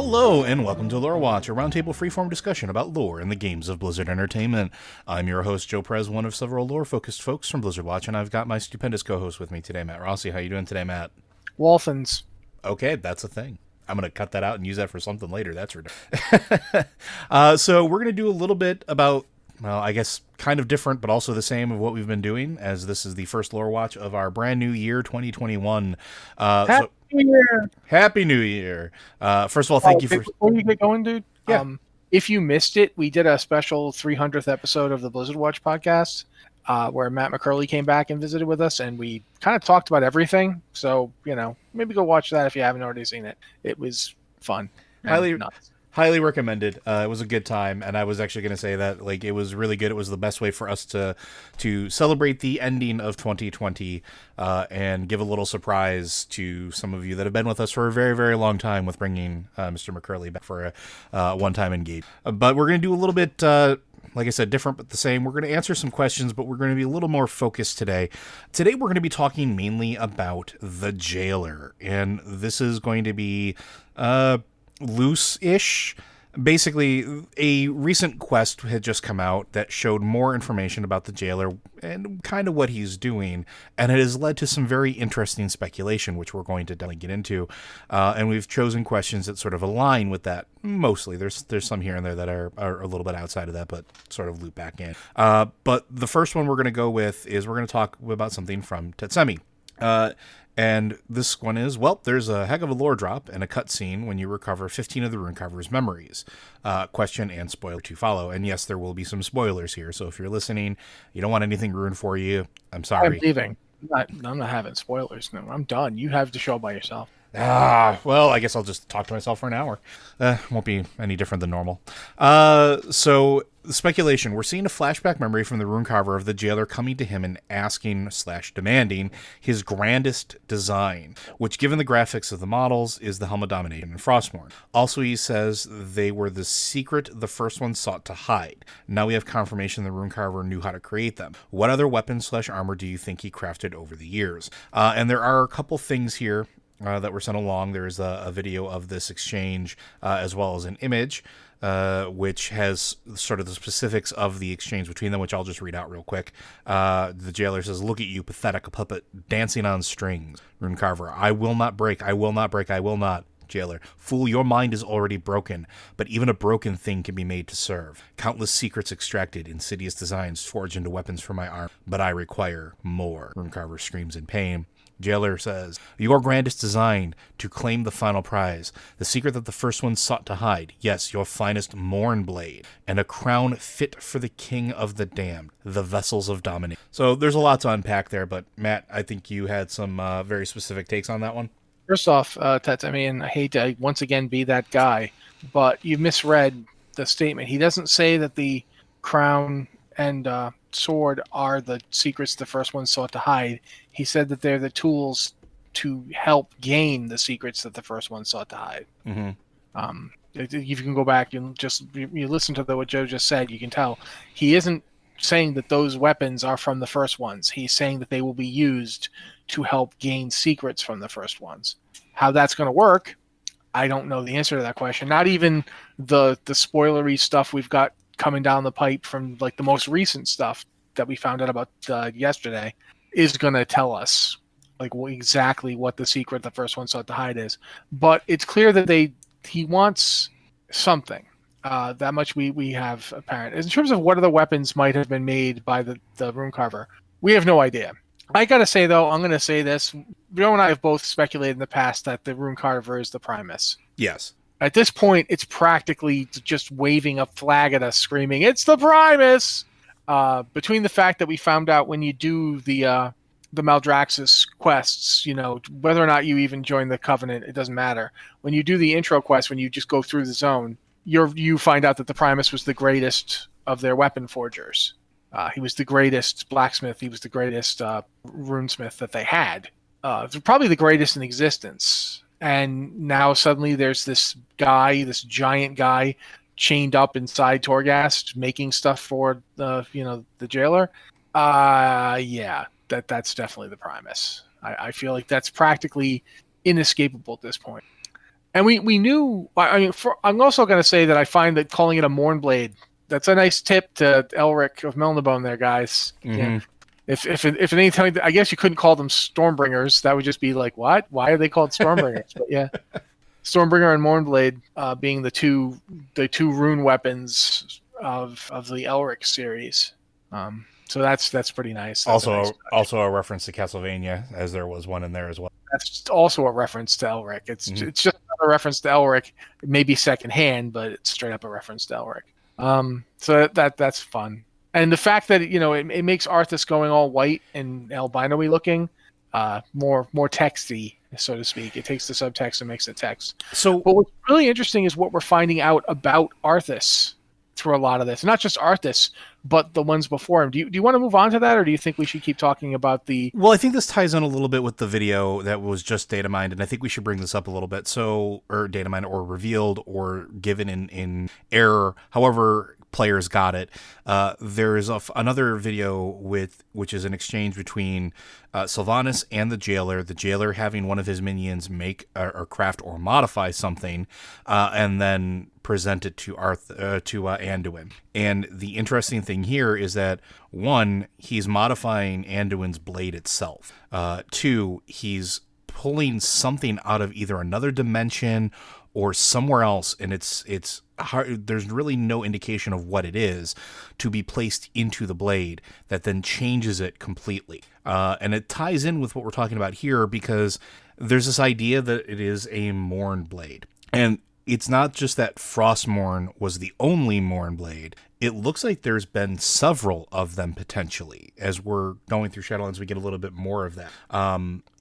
Hello and welcome to Lore Watch, a roundtable freeform discussion about lore in the games of Blizzard Entertainment. I'm your host, Joe Perez, one of several lore-focused folks from Blizzard Watch, and I've got my stupendous co-host with me today, Matt Rossi. How you doing today, Matt? Wolfens. Okay, that's a thing. I'm going to cut that out and use that for something later. That's ridiculous. So we're going to do a little bit about, well, I guess kind of different, but also the same of what we've been doing, as this is the first Lore Watch of our brand new year, 2021. Happy New Year! Happy New Year! First of all, thank you for... Before you get going, dude, Yeah. If you missed it, we did a special 300th episode of the Blizzard Watch podcast where Matt McCurley came back and visited with us, and we kind of talked about everything. So, maybe go watch that if you haven't already seen it. It was fun. Highly recommended. It was a good time, and I was actually going to say that it was really good. It was the best way for us to celebrate the ending of 2020 and give a little surprise to some of you that have been with us for a very, very long time with bringing Mr. McCurley back for a one-time engagement. But we're going to do a little bit, like I said, different but the same. We're going to answer some questions, but we're going to be a little more focused today. Today we're going to be talking mainly about the Jailer, and this is going to be... loose-ish. Basically, a recent quest had just come out that showed more information about the Jailer and kind of what he's doing, and it has led to some very interesting speculation, which we're going to definitely get into. And we've chosen questions that sort of align with that. Mostly, there's some here and there that are a little bit outside of that, but sort of loop back in. But the first one we're going to go with is we're going to talk about something from Tetsemi. And this one is, well, there's a heck of a lore drop and a cutscene when you recover 15 of the Runecarver's memories. Question and spoiler to follow. And yes, there will be some spoilers here. So if you're listening, you don't want anything ruined for you, I'm sorry. I'm leaving. I'm not having spoilers. No, I'm done. You have the show by yourself. Well, I guess I'll just talk to myself for an hour. Won't be any different than normal. So speculation. We're seeing a flashback memory from the Runecarver of the Jailer coming to him and asking/demanding his grandest design, which, given the graphics of the models, is the Helm of Domination and Frostmourne. Also, he says they were the secret the first one sought to hide. Now we have confirmation the Runecarver knew how to create them. What other weapons/armor do you think he crafted over the years? And there are a couple things here that were sent along. There's a video of this exchange as well as an image which has sort of the specifics of the exchange between them, which I'll just read out real quick. The Jailer says, "Look at you, pathetic puppet, dancing on strings." Runecarver, "I will not break, I will not break, I will not." Jailer, "Fool, your mind is already broken, but even a broken thing can be made to serve. Countless secrets extracted, insidious designs forged into weapons for my arm, but I require more." Runecarver screams in pain. Jailer says, "Your grandest design, to claim the final prize, the secret that the first one sought to hide, yes, your finest Morn Blade, and a crown fit for the king of the damned, the vessels of domination." So there's a lot to unpack there, but Matt, I think you had some very specific takes on that one. First off, Tet, I hate to once again be that guy, but you misread the statement. He doesn't say that the crown and sword are the secrets the first one sought to hide. He said that they're the tools to help gain the secrets that the first one sought to hide. Mm-hmm. If you can go back and you listen to what Joe just said, you can tell he isn't saying that those weapons are from the first ones. He's saying that they will be used to help gain secrets from the first ones. How that's going to work, I don't know the answer to that question. Not even the spoilery stuff we've got coming down the pipe from the most recent stuff that we found out about yesterday is going to tell us exactly what the secret the first one sought to hide is. But it's clear that he wants something. That much we have apparent. In terms of what other weapons might have been made by the Runecarver, we have no idea. I gotta say though, I'm gonna say this. Joe and I have both speculated in the past that the Runecarver is the Primus. Yes. At this point, it's practically just waving a flag at us, screaming, "It's the Primus!" Between the fact that we found out when you do the Maldraxxus quests, whether or not you even join the Covenant, it doesn't matter. When you do the intro quest, when you just go through the zone, you find out that the Primus was the greatest of their weapon forgers. He was the greatest blacksmith. He was the greatest runesmith that they had. Probably the greatest in existence. And now suddenly there's this giant guy, chained up inside Torghast, making stuff for the Jailer. Yeah, that's definitely the Primus. I feel like that's practically inescapable at this point. And we knew. I mean, I'm also going to say that I find that calling it a Mournblade, that's a nice tip to Elric of Melnibone there, guys. Yeah. Mm-hmm. If any time, I guess you couldn't call them Stormbringers. That would just be like, what? Why are they called Stormbringers? But yeah, Stormbringer and Mournblade being the two rune weapons of the Elric series. So that's pretty nice. That's a nice touch. Also a reference to Castlevania, as there was one in there as well. That's also a reference to Elric. Mm-hmm. It's just another reference to Elric, maybe secondhand, but it's straight up a reference to Elric. So that's fun, and the fact that it makes Arthas going all white and albino-y looking, more texty, so to speak. It takes the subtext and makes it text. So, but what's really interesting is what we're finding out about Arthas through a lot of this. Not just Arthas, but the ones before him. Do you want to move on to that, or do you think we should keep talking about the... Well, I think this ties in a little bit with the video that was just data mined, and I think we should bring this up a little bit. So, or data mined, or revealed, or given in error, however players got it. There is another video which is an exchange between Sylvanas and the jailer having one of his minions make or craft or modify something, and then present it to Anduin. And the interesting thing here is that, one, he's modifying Anduin's blade itself. Two, he's pulling something out of either another dimension or somewhere else, and it's hard, there's really no indication of what it is, to be placed into the blade that then changes it completely. And it ties in with what we're talking about here, because there's this idea that it is a Mourn blade. And it's not just that Frostmourne was the only Mourn blade. It looks like there's been several of them potentially. As we're going through Shadowlands, we get a little bit more of that.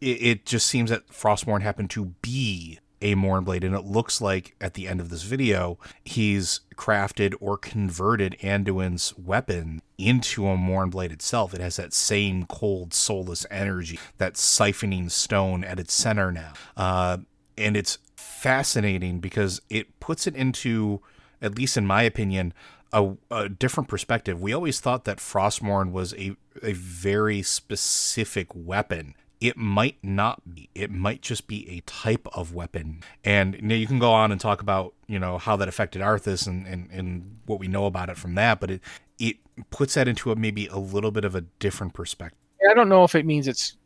It just seems that Frostmourne happened to be a Mournblade, and it looks like at the end of this video he's crafted or converted Anduin's weapon into a Mournblade itself. It has that same cold, soulless energy, that siphoning stone at its center now. And it's fascinating because it puts it into, at least in my opinion, a different perspective. We always thought that Frostmourne was a very specific weapon. It might not be. It might just be a type of weapon. And you can go on and talk about, how that affected Arthas and what we know about it from that, but it puts that into maybe a little bit of a different perspective. I don't know if it means it's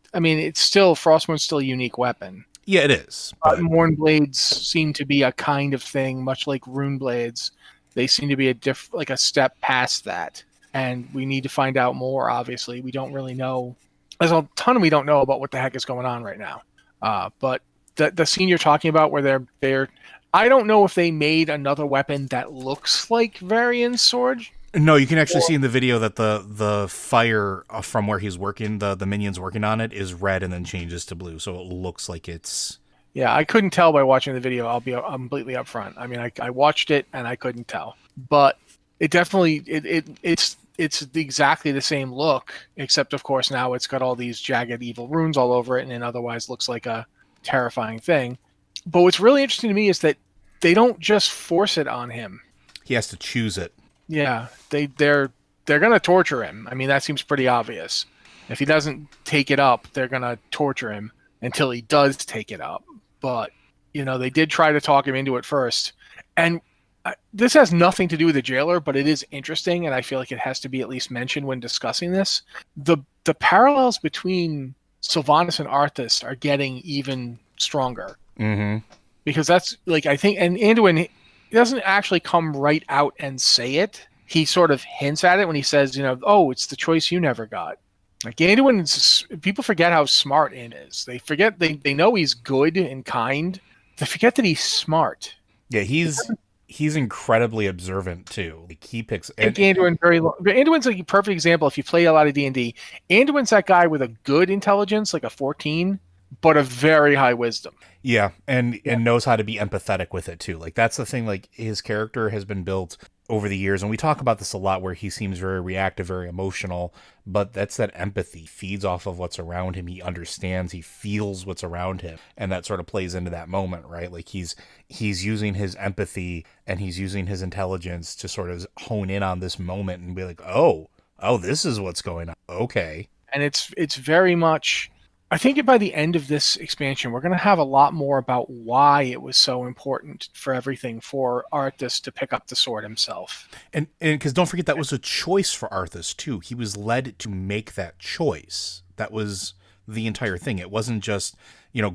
still, Frostmourne's still a unique weapon. Yeah, it is. But Mourn blades seem to be a kind of thing, much like rune blades. They seem to be a step past that. And we need to find out more, obviously. We don't really know. There's a ton we don't know about what the heck is going on right now. But the scene you're talking about where they're I don't know if they made another weapon that looks like Varian's sword. No, you can actually see in the video that the fire from where he's working, the minions working on it, is red and then changes to blue. So it looks like it's... Yeah, I couldn't tell by watching the video. I'll be completely upfront. I mean, I watched it and I couldn't tell. But it definitely... It's exactly the same look, except of course now it's got all these jagged evil runes all over it, and it otherwise looks like a terrifying thing. But what's really interesting to me is that they don't just force it on him. He has to choose it. Yeah, they're gonna torture him. I mean, that seems pretty obvious. If he doesn't take it up, they're gonna torture him until he does take it up. But they did try to talk him into it first, and this has nothing to do with the jailer, but it is interesting, and I feel like it has to be at least mentioned when discussing this. The parallels between Sylvanas and Arthas are getting even stronger. Mm-hmm. Because that's, I think, and Anduin, he doesn't actually come right out and say it. He sort of hints at it when he says, oh, it's the choice you never got. Anduin, people forget how smart Anduin is. They forget, they know he's good and kind. They forget that he's smart. Yeah, he's incredibly observant too. He picks. Anduin Anduin's a perfect example. If you play a lot of D&D, Anduin's that guy with a good intelligence, like a 14, but a very high wisdom. Yeah, and knows how to be empathetic with it too. That's the thing. His character has been built over the years, and we talk about this a lot, where he seems very reactive, very emotional, but that's that empathy. He feeds off of what's around him. He understands, he feels what's around him, and that sort of plays into that moment, right? He's using his empathy and he's using his intelligence to sort of hone in on this moment and be like, oh, this is what's going on. Okay. And it's very much, I think by the end of this expansion, we're going to have a lot more about why it was so important for everything for Arthas to pick up the sword himself. And because don't forget, that was a choice for Arthas too. He was led to make that choice. That was the entire thing. It wasn't just,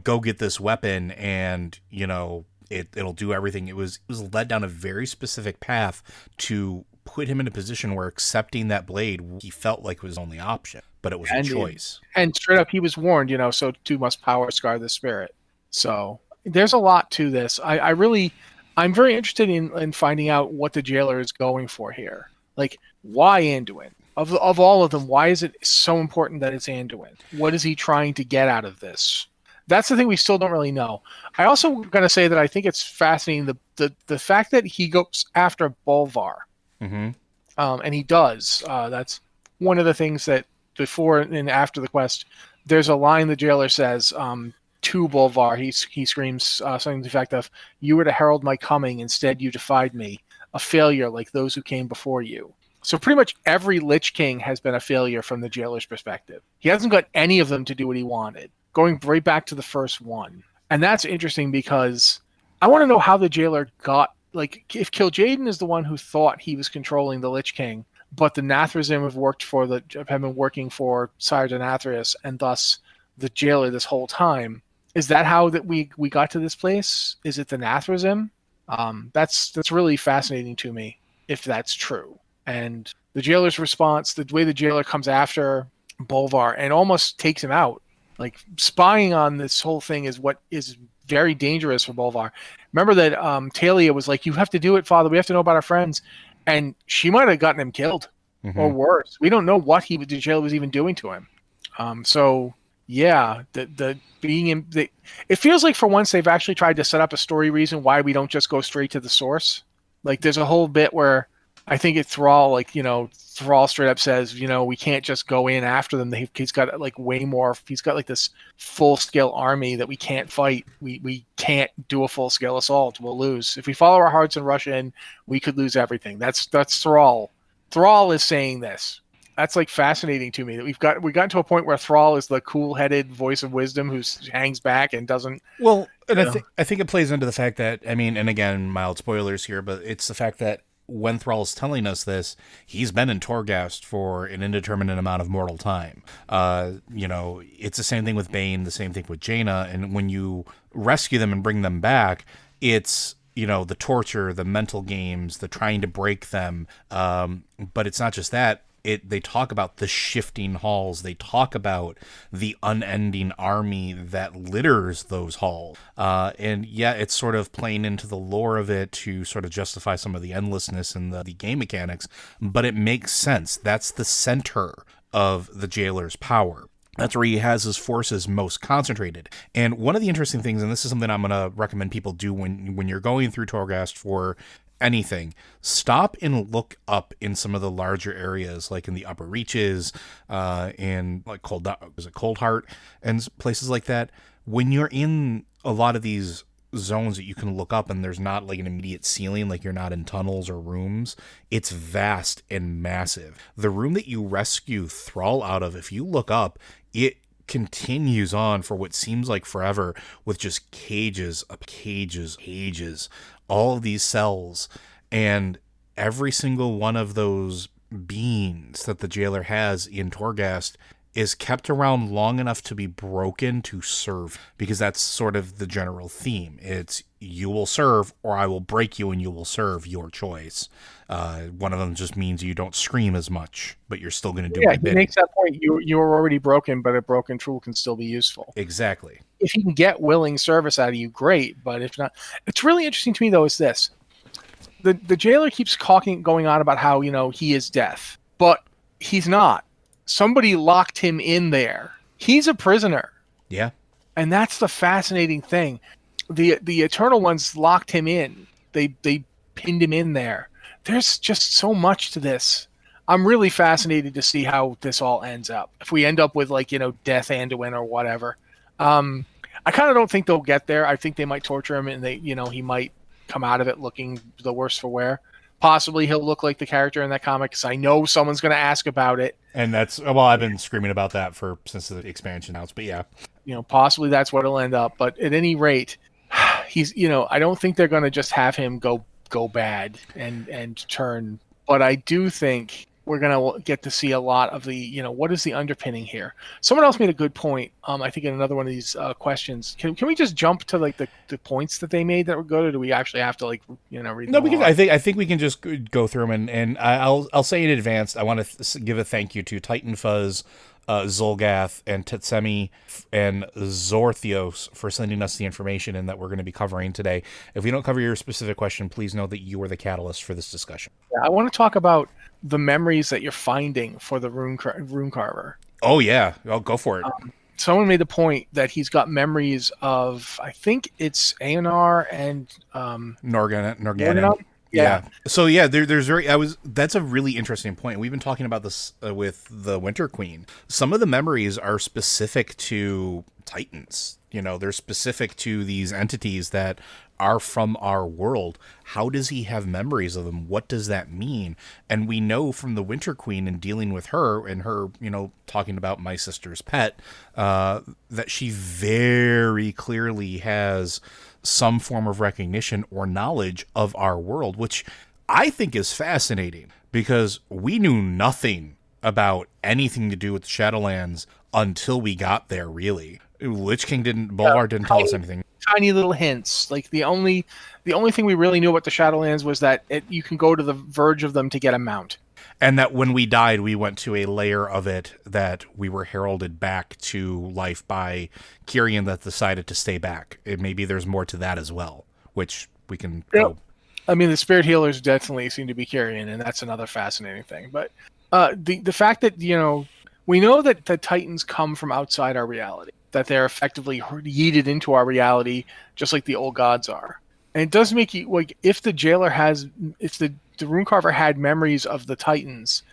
go get this weapon and, it'll do everything. It was led down a very specific path to put him in a position where accepting that blade, he felt like was his only option, but it was a choice. And straight up, he was warned, so too must power scar the spirit. So there's a lot to this. I'm very interested in finding out what the jailer is going for here. Like, why Anduin? Of all of them, why is it so important that it's Anduin? What is he trying to get out of this? That's the thing we still don't really know. I also going to say that I think it's fascinating the fact that he goes after Bolvar. Mm-hmm. And he does. That's one of the things that before and after the quest, there's a line the jailer says to Bolvar. He screams something to the effect of, "You were to herald my coming. Instead, you defied me. A failure like those who came before you." So pretty much every Lich King has been a failure from the jailer's perspective. He hasn't got any of them to do what he wanted, going right back to the first one. And that's interesting because I want to know how the jailer got, like, if Kil'jaeden is the one who thought he was controlling the Lich King, but the Nathrazim have been working for Sire Denathrius, and thus the jailer this whole time. Is that how that we got to this place? Is it the Nathrazim? That's really fascinating to me, if that's true. And the jailer's response, the way the jailer comes after Bolvar and almost takes him out, like spying on this whole thing is what is very dangerous for Bolvar. Remember that Talia was like, "You have to do it, Father. We have to know about our friends." And she might have gotten him killed, or worse. We don't know what the jailer was even doing to him. So yeah, it feels like for once they've actually tried to set up a story reason why we don't just go straight to the source. Like there's a whole bit where I think it's Thrall, Thrall straight up says, we can't just go in after them. He's got like way more. He's got like this full scale army that we can't fight. We can't do a full scale assault. We'll lose. If we follow our hearts and rush in, we could lose everything. That's Thrall. Thrall is saying this. That's like fascinating to me that we've gotten to a point where Thrall is the cool headed voice of wisdom who hangs back and doesn't. Well, and I think it plays into the fact that, and again, mild spoilers here, but it's the fact that when Thrall's telling us this, he's been in Torghast for an indeterminate amount of mortal time. It's the same thing with Bane, the same thing with Jaina, and when you rescue them and bring them back, it's, the torture, the mental games, the trying to break them, but it's not just that. They talk about the shifting halls. They talk about the unending army that litters those halls. And yeah, it's sort of playing into the lore of it to sort of justify some of the endlessness and the game mechanics, but it makes sense. That's the center of the jailer's power. That's where he has his forces most concentrated. And one of the interesting things, and this is something I'm going to recommend people do when you're going through Torghast for anything, stop and look up in some of the larger areas, like in the upper reaches, in like Cold Heart and places like that. When you're in a lot of these zones that you can look up and there's not like an immediate ceiling, like you're not in tunnels or rooms, it's vast and massive. The room that you rescue Thrall out of, if you look up, it continues on for what seems like forever with just cages, all of these cells, and every single one of those beings that the jailer has in Torghast is kept around long enough to be broken to serve, because that's sort of the general theme. It's you will serve or I will break you and you will serve, your choice. One of them just means you don't scream as much, but you're still going to do my bidding. He makes that point. You're already broken, but a broken tool can still be useful. Exactly. If he can get willing service out of you, great. But if not, it's really interesting to me though is this: the jailer keeps going on about how he is death, but he's not. Somebody locked him in there. He's a prisoner. Yeah. And that's the fascinating thing. The Eternal Ones locked him in. They pinned him in there. There's just so much to this. I'm really fascinated to see how this all ends up. If we end up with Death Anduin or whatever. I kind of don't think they'll get there. I think they might torture him and he might come out of it looking the worse for wear. Possibly he'll look like the character in that comic because I know someone's going to ask about it. And that's, well, I've been screaming about that since the expansion house, but yeah. Possibly that's what it'll end up. But at any rate, he's, I don't think they're going to just have him go bad and turn. But I do think we're going to get to see a lot of the, what is the underpinning here? Someone else made a good point. I think in another one of these questions, can we just jump to like the points that they made that were good, or do we actually have to like, read? No, because I think we can just go through them, and I'll say in advance, I want to give a thank you to Titan Fuzz, Zolgath, and Tetsemi, and Zorthios for sending us the information and that we're going to be covering today. If we don't cover your specific question, please know that you are the catalyst for this discussion. Yeah, I want to talk about the memories that you're finding for the rune carver. Oh yeah, I'll go for it. Someone made the point that he's got memories of, I think it's Aeonar and Norganon. Yeah. So yeah, that's a really interesting point. We've been talking about this with the Winter Queen. Some of the memories are specific to Titans. They're specific to these entities that are from our world. How does he have memories of them? What does that mean? And we know from the Winter Queen and dealing with her and her, talking about my sister's pet, that she very clearly has some form of recognition or knowledge of our world, which I think is fascinating because we knew nothing about anything to do with the Shadowlands until we got there, really. Lich King Bolvar didn't tell us anything. Tiny little hints. Like the only thing we really knew about the Shadowlands was that you can go to the verge of them to get a mount. And that when we died, we went to a layer of it that we were heralded back to life by Kyrian that decided to stay back. Maybe there's more to that as well, which we can go. I mean, the spirit healers definitely seem to be Kyrian, and that's another fascinating thing. But the fact that, we know that the Titans come from outside our reality, that they're effectively yeeted into our reality, just like the old gods are. And it does make you, like, if the Runecarver had memories of the Titans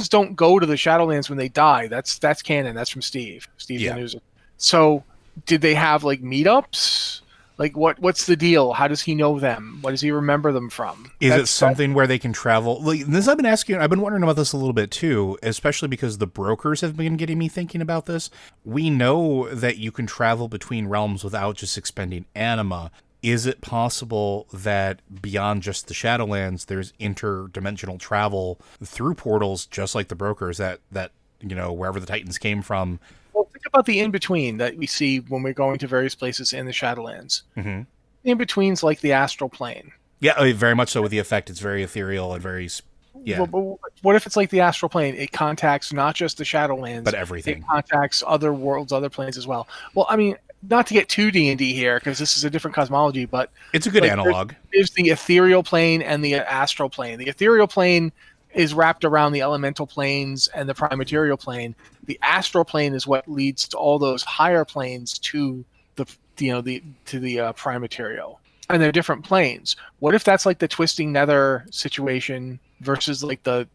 don't go to the Shadowlands when they die. That's canon. That's from Steve. Steve's the news. So did they have like meetups? Like what's the deal? How does he know them? What does he remember them from? Is it something where they can travel? Like this, I've been wondering about this a little bit too, especially because the brokers have been getting me thinking about this. We know that you can travel between realms without just expending anima. Is it possible that beyond just the Shadowlands, there's interdimensional travel through portals, just like the brokers that wherever the Titans came from? Well, think about the in-between that we see when we're going to various places in the Shadowlands. Mm-hmm. In-between's like the astral plane. Yeah, very much so with the effect. It's very ethereal and very... Yeah. Well, what if it's like the astral plane? It contacts not just the Shadowlands, but everything. It contacts other worlds, other planes as well. Well, I mean, not to get too D&D here, because this is a different cosmology, but... It's a good analog. There's the ethereal plane and the astral plane. The ethereal plane is wrapped around the elemental planes and the prime material plane. The astral plane is what leads to all those higher planes to the prime material. And they're different planes. What if that's like the twisting nether situation versus like the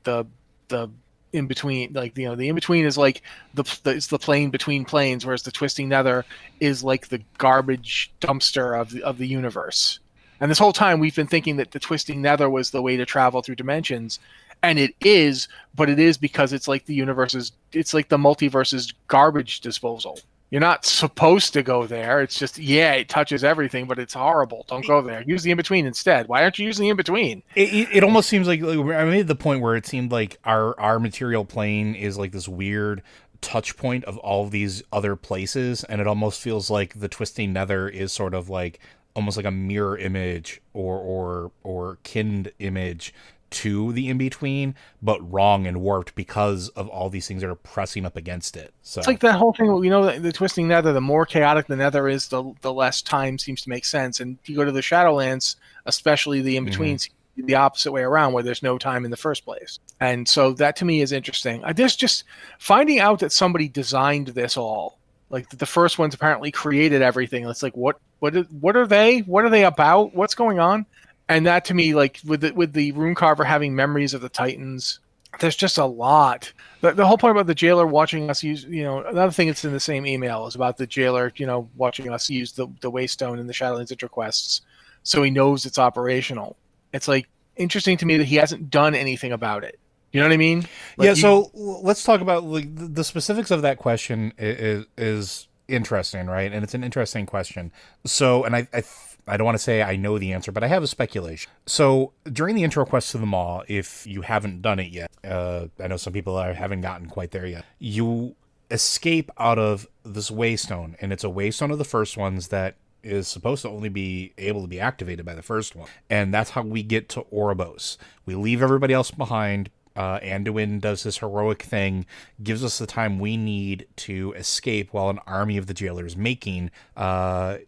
in between? Like the in between is like it's the plane between planes, whereas the twisting nether is like the garbage dumpster of the universe. And this whole time we've been thinking that the twisting nether was the way to travel through dimensions. And it is, but it is because it's like the multiverse's garbage disposal. You're not supposed to go there. It's just, it touches everything, but it's horrible. Don't go there. Use the in-between instead. Why aren't you using the in-between? It almost seems like I made the point where it seemed like our material plane is like this weird touch point of all of these other places, and it almost feels like the twisting nether is sort of like almost like a mirror image or kinned image to the in-between, but wrong and warped because of all these things that are pressing up against it. So it's like that whole thing, the twisting nether, the more chaotic the nether is, the less time seems to make sense. And if you go to the Shadowlands, especially the in-between, mm-hmm. the opposite way around, where there's no time in the first place. And so that to me is interesting. There's just finding out that somebody designed this all. Like the first ones apparently created everything. It's like, what are they? What are they about? What's going on? And that to me, like with the Runecarver having memories of the Titans, there's just a lot. The whole point about the jailer watching us use, another thing that's in the same email is about the jailer, watching us use the Waystone in the Shadowlands interquests, so he knows it's operational. It's like interesting to me that he hasn't done anything about it. You know what I mean? Yeah, Like so let's talk about like the specifics of that question is interesting, right? And it's an interesting question. So, and I don't want to say I know the answer, but I have a speculation. So, during the intro quest to the Maw, if you haven't done it yet, I know some people haven't gotten quite there yet. You escape out of this waystone, and it's a waystone of the first ones that is supposed to only be able to be activated by the first one. And that's how we get to Oribos. We leave everybody else behind. Anduin does his heroic thing, gives us the time we need to escape while an army of the jailers making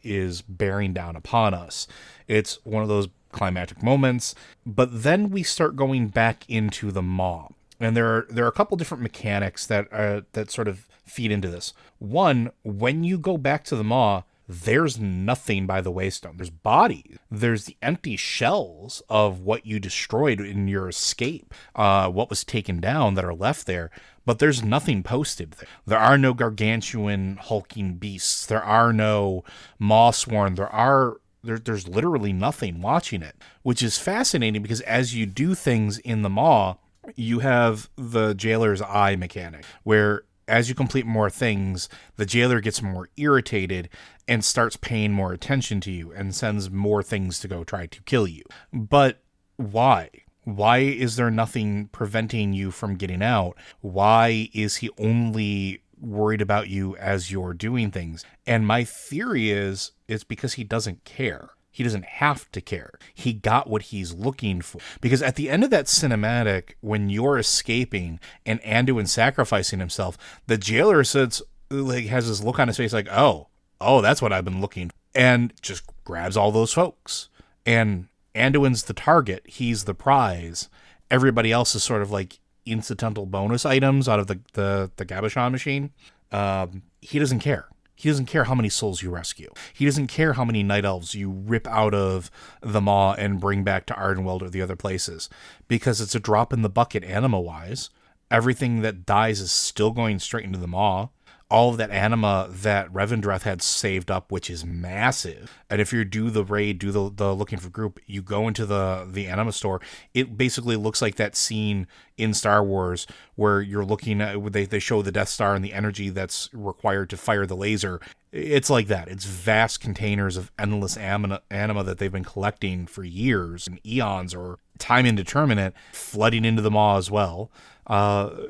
is bearing down upon us. It's one of those climactic moments, but then we start going back into the Maw. And there are a couple different mechanics that sort of feed into this. One, when you go back to the Maw, there's nothing by the waystone. There's bodies. There's the empty shells of what you destroyed in your escape, what was taken down that are left there. But there's nothing posted there. There are no gargantuan hulking beasts. There are no Mawsworn. There's literally nothing watching it, which is fascinating because as you do things in the Maw, you have the jailer's eye mechanic, where as you complete more things, the jailer gets more irritated and starts paying more attention to you and sends more things to go try to kill you. But why? Why is there nothing preventing you from getting out? Why is he only worried about you as you're doing things? And my theory is it's because he doesn't care. He doesn't have to care. He got what he's looking for. Because at the end of that cinematic, when you're escaping and Anduin sacrificing himself, the jailer sits, like, has this look on his face like, oh, that's what I've been looking for. And just grabs all those folks. And Anduin's the target. He's the prize. Everybody else is sort of like incidental bonus items out of the Gabashan machine. He doesn't care. He doesn't care how many souls you rescue. He doesn't care how many night elves you rip out of the Maw and bring back to Ardenweld or the other places, because it's a drop in the bucket anima-wise. Everything that dies is still going straight into the Maw. All of that anima that Revendreth had saved up, which is massive. And if you do the raid, do the looking for group, you go into the anima store, it basically looks like that scene in Star Wars where you're looking at, they show the Death Star and the energy that's required to fire the laser. It's like that. It's vast containers of endless anima that they've been collecting for years and eons or time indeterminate, flooding into the Maw as well.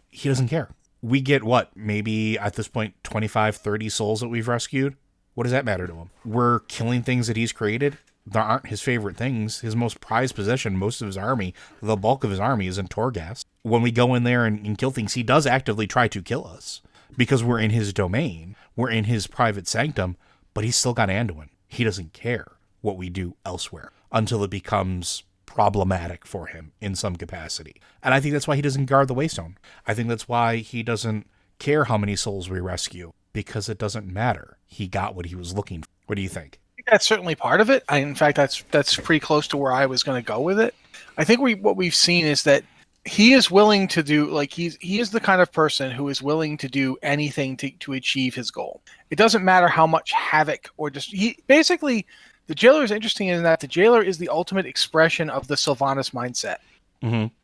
He doesn't care. We get what, maybe at this point 25, 30 souls that we've rescued. What does that matter to him? We're killing things that he's created. There aren't his favorite things. His most prized possession, most of his army, the bulk of his army is in Torghast. When we go in there and kill things, he does actively try to kill us because we're in his domain. We're in his private sanctum, but he's still got Anduin. He doesn't care what we do elsewhere until it becomes problematic for him in some capacity. And I think that's why he doesn't guard the Waystone. I think that's why he doesn't care how many souls we rescue, because it doesn't matter. He got what he was looking for. What do you think? That's certainly part of it. In fact, that's pretty close to where I was going to go with it. I think what we've seen is that he is willing to do, like, he is the kind of person who is willing to do anything to achieve his goal. It doesn't matter how much havoc or just basically. The jailer is interesting in that the jailer is the ultimate expression of the Sylvanas mindset. Mm-hmm.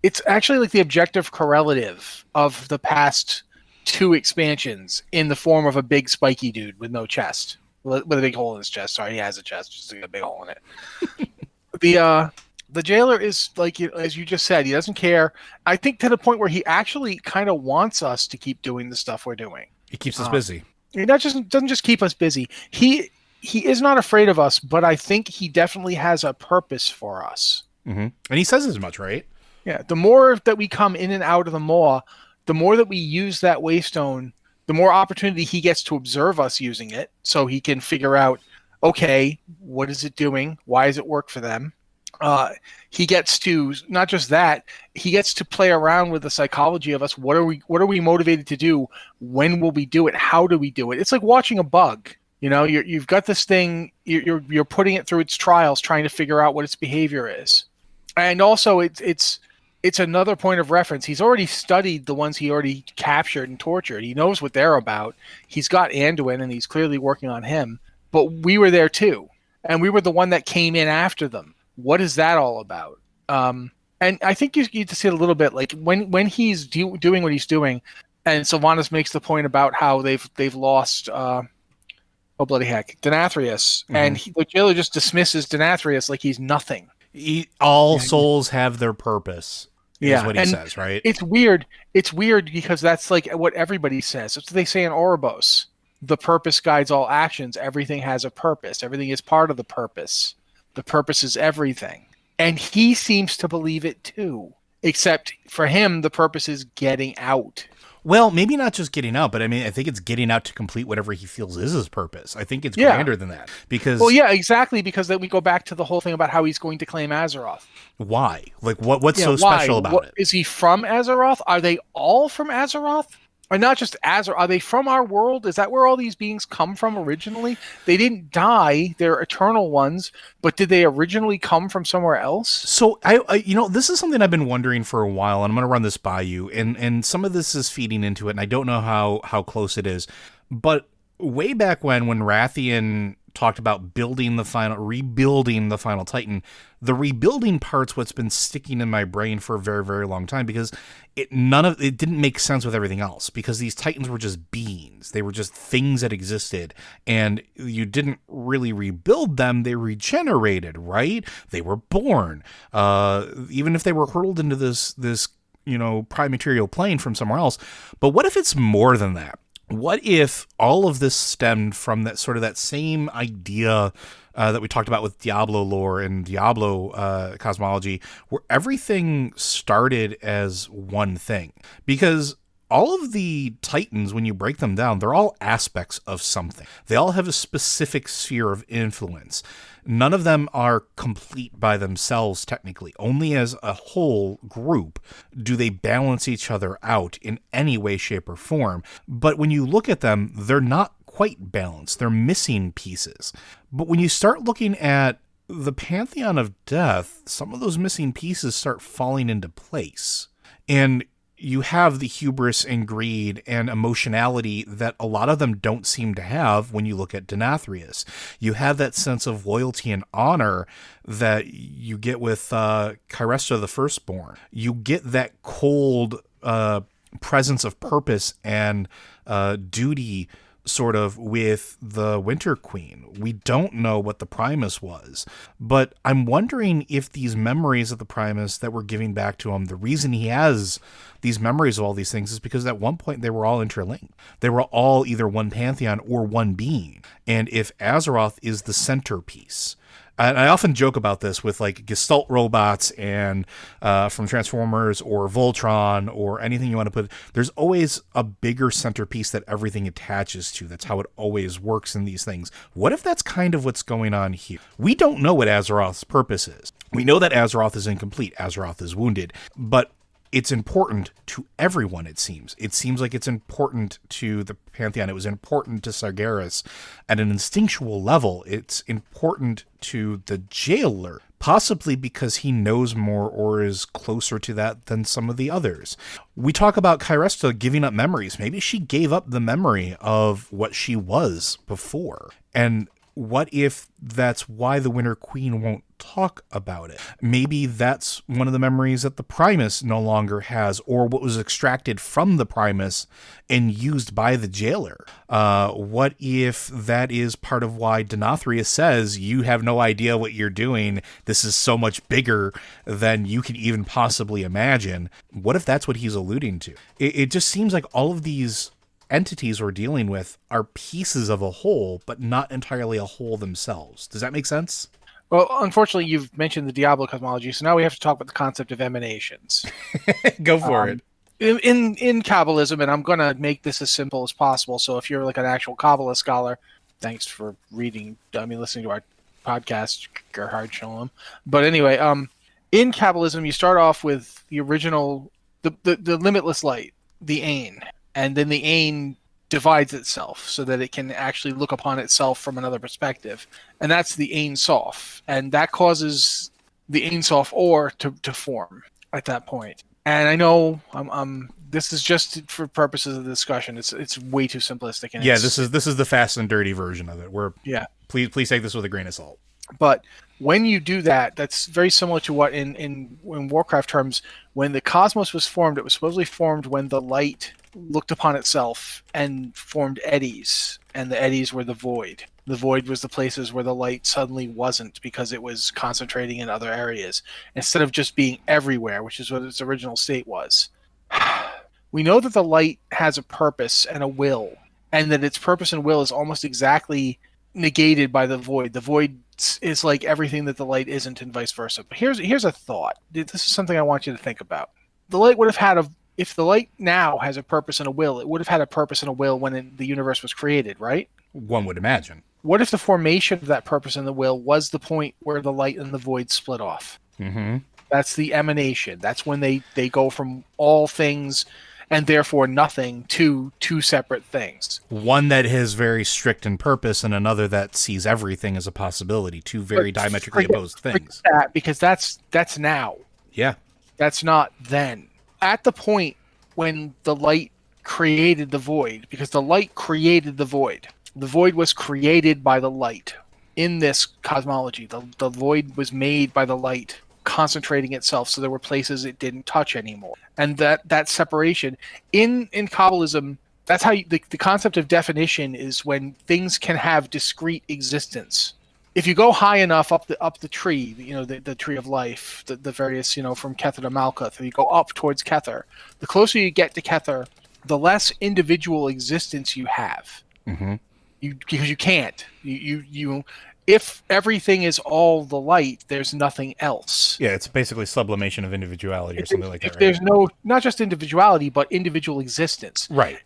It's actually like the objective correlative of the past two expansions in the form of a big spiky dude with no chest, with a big hole in his chest. Sorry, he has a chest, just a big hole in it. The jailer is like, as you just said, he doesn't care. I think to the point where he actually kind of wants us to keep doing the stuff we're doing. He keeps us busy. He doesn't just keep us busy. He is not afraid of us, but I think he definitely has a purpose for us. Mm-hmm. And he says as much, right? Yeah. The more that we come in and out of the Maw, the more that we use that Waystone, the more opportunity he gets to observe us using it, so he can figure out, okay, what is it doing? Why does it work for them? He gets to, not just that, he gets to play around with the psychology of us. What are we motivated to do? When will we do it? How do we do it? It's like watching a bug. You know, you've got this thing, you're putting it through its trials, trying to figure out what its behavior is. And also it's another point of reference. He's already studied the ones he already captured and tortured. He knows what they're about. He's got Anduin, and he's clearly working on him. But we were there too. And we were the one that came in after them. What is that all about? And I think you get to see it a little bit, like when he's doing what he's doing, and Sylvanas makes the point about how they've lost oh bloody heck, Denathrius, and the jailer just dismisses Denathrius like he's nothing. All souls have their purpose. Is what he says, right? It's weird. It's weird because that's like what everybody says. That's what they say in Ouroboros. The purpose guides all actions. Everything has a purpose. Everything is part of the purpose. The purpose is everything. And he seems to believe it too. Except for him, the purpose is getting out. Well, maybe not just getting out, but I mean, I think it's getting out to complete whatever he feels is his purpose. I think it's grander than that. Because well, yeah, exactly. Because then we go back to the whole thing about how he's going to claim Azeroth. Why? Like, what's so special about it? Is he from Azeroth? Are they all from Azeroth? Or not just Azeroth? Are they from our world? Is that where all these beings come from originally? They didn't die; they're eternal ones. But did they originally come from somewhere else? So I this is something I've been wondering for a while, and I'm going to run this by you. And some of this is feeding into it, and I don't know how close it is. But way back when Rathian talked about rebuilding the final Titan, the rebuilding part's what's been sticking in my brain for a very, very long time, because it didn't make sense with everything else, because these Titans were just beings. They were just things that existed, and you didn't really rebuild them. They regenerated, right? They were born. Even if they were hurled into this prime material plane from somewhere else. But what if it's more than that? What if all of this stemmed from that same idea that we talked about with Diablo lore and Diablo cosmology, where everything started as one thing? Because all of the Titans, when you break them down, they're all aspects of something. They all have a specific sphere of influence. None of them are complete by themselves, technically. Only as a whole group do they balance each other out in any way, shape, or form. But when you look at them, they're not quite balanced. They're missing pieces. But when you start looking at the Pantheon of Death, some of those missing pieces start falling into place. And you have the hubris and greed and emotionality that a lot of them don't seem to have when you look at Denathrius. You have that sense of loyalty and honor that you get with Kyresta the Firstborn. You get that cold presence of purpose and duty sort of with the Winter Queen. We don't know what the Primus was, but I'm wondering if these memories of the Primus that we're giving back to him, the reason he has these memories of all these things is because at one point they were all interlinked. They were all either one pantheon or one being. And if Azeroth is the centerpiece, and I often joke about this with like Gestalt robots and from Transformers or Voltron or anything you want to put, there's always a bigger centerpiece that everything attaches to. That's how it always works in these things. What if that's kind of what's going on here? We don't know what Azeroth's purpose is. We know that Azeroth is incomplete. Azeroth is wounded, but it's important to everyone, it seems. It seems like it's important to the Pantheon. It was important to Sargeras. At an instinctual level, it's important to the jailer, possibly because he knows more or is closer to that than some of the others. We talk about Kyresta giving up memories. Maybe she gave up the memory of what she was before. And what if that's why the Winter Queen won't talk about it? Maybe that's one of the memories that the Primus no longer has, or what was extracted from the Primus and used by the jailer. What if that is part of why Denathrius says, you have no idea what you're doing. This is so much bigger than you can even possibly imagine. What if that's what he's alluding to? It just seems like all of these entities we're dealing with are pieces of a whole, but not entirely a whole themselves. Does that make sense? Well, unfortunately, you've mentioned the Diablo cosmology, so now we have to talk about the concept of emanations. Go for it. In Kabbalism, and I'm going to make this as simple as possible, so if you're like an actual Kabbalah scholar, thanks for listening to our podcast, Gerhard Shalom. But anyway, in Kabbalism, you start off with the original, the limitless light, the Ain, and then the Ain divides itself so that it can actually look upon itself from another perspective. And that's the Ein Sof. And that causes the Ein Sof ore to form at that point. And I know this is just for purposes of the discussion. It's way too simplistic. And this is the fast and dirty version of it. Please take this with a grain of salt. But When you do that, that's very similar to what in Warcraft terms, when the cosmos was formed, it was supposedly formed when the light looked upon itself and formed eddies, and the eddies were the void. The void was the places where the light suddenly wasn't because it was concentrating in other areas instead of just being everywhere, which is what its original state was. We know that the light has a purpose and a will, and that its purpose and will is almost exactly negated by the void. The void is like everything that the light isn't, and vice versa. But here's a thought. This is something I want you to think about. The light would have had if the light now has a purpose and a will, it would have had a purpose and a will when the universe was created, right? One would imagine. What if the formation of that purpose and the will was the point where the light and the void split off? Mm-hmm. That's the emanation. That's when they go from all things and therefore nothing to two separate things. One that is very strict in purpose and another that sees everything as a possibility. Two very diametrically opposed things. That, because that's now. Yeah. That's not then. At the point when the light created the void, because the light created the void. The void was created by the light. In this cosmology, the void was made by the light concentrating itself, so there were places it didn't touch anymore. And that separation in Kabbalism, that's how the concept of definition is when things can have discrete existence. If you go high enough up the tree, the tree of life, the various, from Kether to Malkuth, and you go up towards Kether, the closer you get to Kether, the less individual existence you have. Mm-hmm. Because you can't. You if everything is all the light, there's nothing else. Yeah, it's basically sublimation of individuality or something like that. If there's no, not just individuality, but individual existence. Right.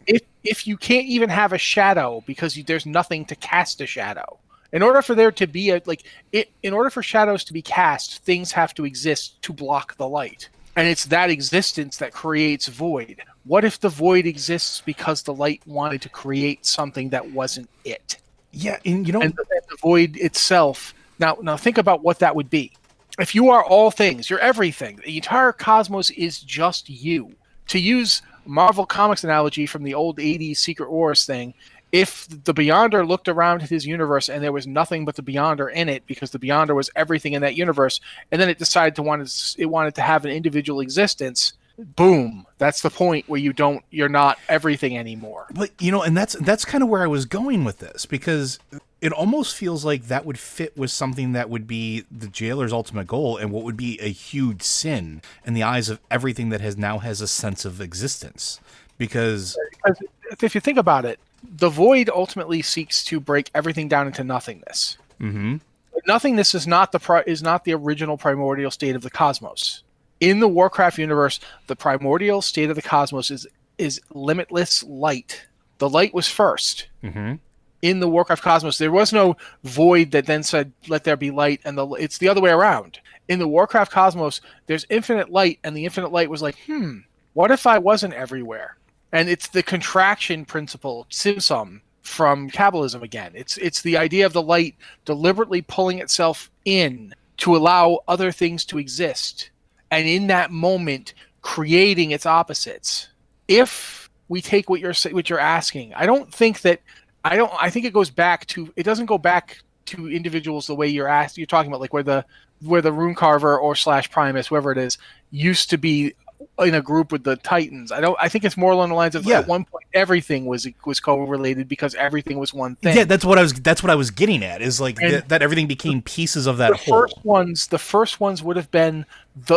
If you can't even have a shadow because there's nothing to cast a shadow. In order for there to be in order for shadows to be cast, things have to exist to block the light. And it's that existence that creates void. What if the void exists because the light wanted to create something that wasn't it? Yeah, and the void itself. Now think about what that would be. If you are all things, you're everything. The entire cosmos is just you. To use Marvel Comics analogy from the old 80s Secret Wars thing, if the Beyonder looked around at his universe and there was nothing but the Beyonder in it because the Beyonder was everything in that universe, and then it decided it wanted to have an individual existence, boom, that's the point where you're not everything anymore. But and that's kind of where I was going with this, because it almost feels like that would fit with something that would be the jailer's ultimate goal and what would be a huge sin in the eyes of everything that has a sense of existence. Because if you think about it, the void ultimately seeks to break everything down into nothingness. Mm-hmm. But nothingness is not the original primordial state of the cosmos. In the Warcraft universe, the primordial state of the cosmos is limitless light. The light was first. Mm-hmm. In the Warcraft cosmos, there was no void that then said, let there be light, and it's the other way around. In the Warcraft cosmos, there's infinite light, and the infinite light was like, what if I wasn't everywhere? And it's the contraction principle, Tzimtzum, from Kabbalism again. It's the idea of the light deliberately pulling itself in to allow other things to exist. And in that moment, creating its opposites. If we take what you're asking, I think it goes back to, it doesn't go back to individuals the way you're talking about, like where the rune carver or / Primus, whoever it is, used to be in a group with the Titans. I think it's more along the lines of at one point everything was correlated because evereverything was one thing. Yeah, that's what I was getting at, is like that everything became pieces of that whole. The first ones would have been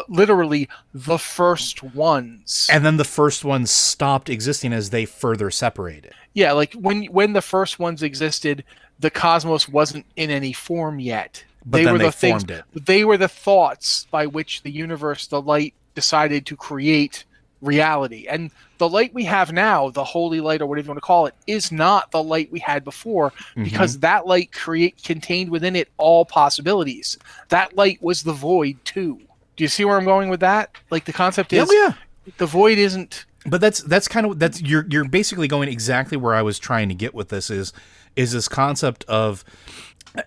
literally the first ones. And then the first ones stopped existing as they further separated. Yeah, like when the first ones existed, the cosmos wasn't in any form yet. But then they formed it. They were the thoughts by which the universe, the light, decided to create reality. And the light we have now, the holy light or whatever you want to call it, is not the light we had before, because that light contained within it all possibilities. That light was the void too. Do you see where I'm going with that? Like the concept is the void isn't. But you're basically going exactly where I was trying to get with this is this concept of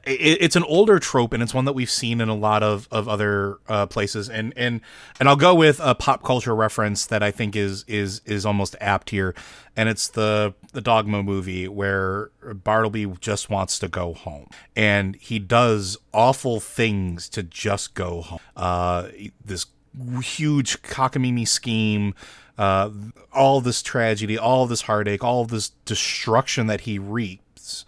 It's an older trope, and it's one that we've seen in a lot of other places. And I'll go with a pop culture reference that I think is almost apt here, and it's the Dogma movie where Bartleby just wants to go home, and he does awful things to just go home. This huge cockamamie scheme, all this tragedy, all this heartache, all this destruction that he reaps,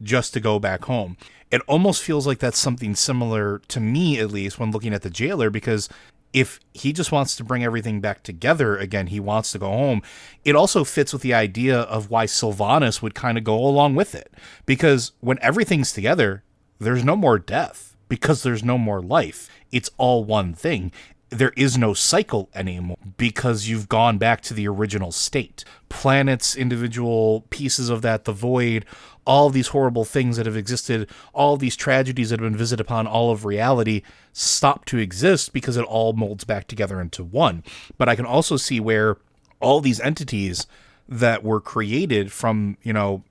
just to go back home. It almost feels like that's something similar to me, at least, when looking at the jailer, because if he just wants to bring everything back together again, he wants to go home. It also fits with the idea of why Sylvanas would kind of go along with it. Because when everything's together, there's no more death, because there's no more life. It's all one thing. There is no cycle anymore because you've gone back to the original state. Planets, individual pieces of that, the void, all these horrible things that have existed, all these tragedies that have been visited upon all of reality stop to exist because it all molds back together into one. But I can also see where all these entities that were created from,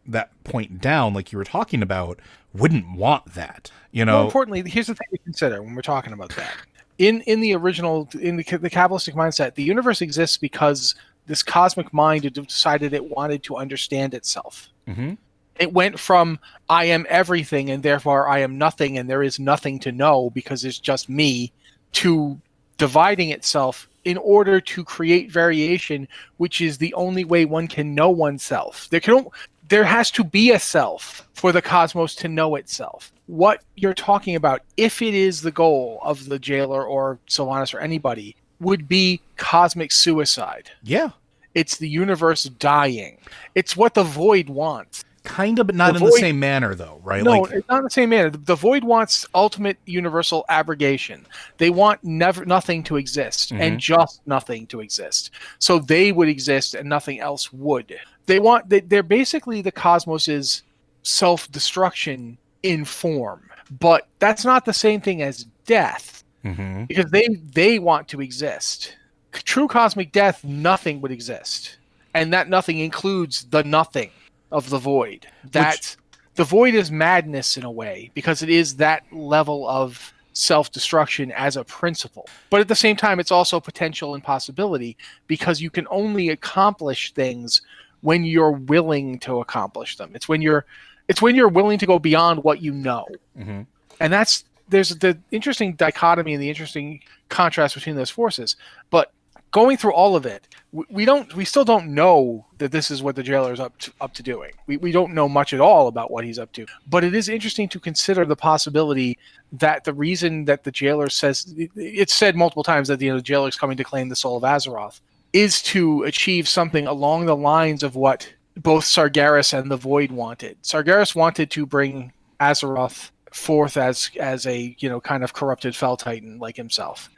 that point down, like you were talking about, wouldn't want that. More importantly, here's the thing to consider when we're talking about that. In the original, in the Kabbalistic mindset, the universe exists because this cosmic mind decided it wanted to understand itself. Mm-hmm. It went from I am everything and therefore I am nothing and there is nothing to know because it's just me, to dividing itself in order to create variation, which is the only way one can know oneself. There has to be a self for the cosmos to know itself. What you're talking about, if it is the goal of the jailer or Sylvanas or anybody, would be cosmic suicide. Yeah. It's the universe dying. It's what the void wants. Kind of, but not in the same manner, though, right? No, it's not in the same manner. The void wants ultimate universal abrogation. They want nothing to exist, and just nothing to exist. So they would exist and nothing else would. They're basically the cosmos's self-destruction in form. But that's not the same thing as death, because they want to exist. True cosmic death, nothing would exist. And that nothing includes the nothing of the void. The void is madness in a way, because it is that level of self-destruction as a principle. But at the same time, it's also potential and possibility, because you can only accomplish things when you're willing to accomplish them. It's when you're willing to go beyond what you know. Mm-hmm. And there's the interesting dichotomy and the interesting contrast between those forces. But going through all of it, we still don't know that this is what the jailer is up to doing. We don't know much at all about what he's up to. But it is interesting to consider the possibility that the reason that the jailer says, it's said multiple times that the jailer is coming to claim the soul of Azeroth, is to achieve something along the lines of what both Sargeras and the Void wanted. Sargeras wanted to bring Azeroth forth as a kind of corrupted Fel Titan like himself.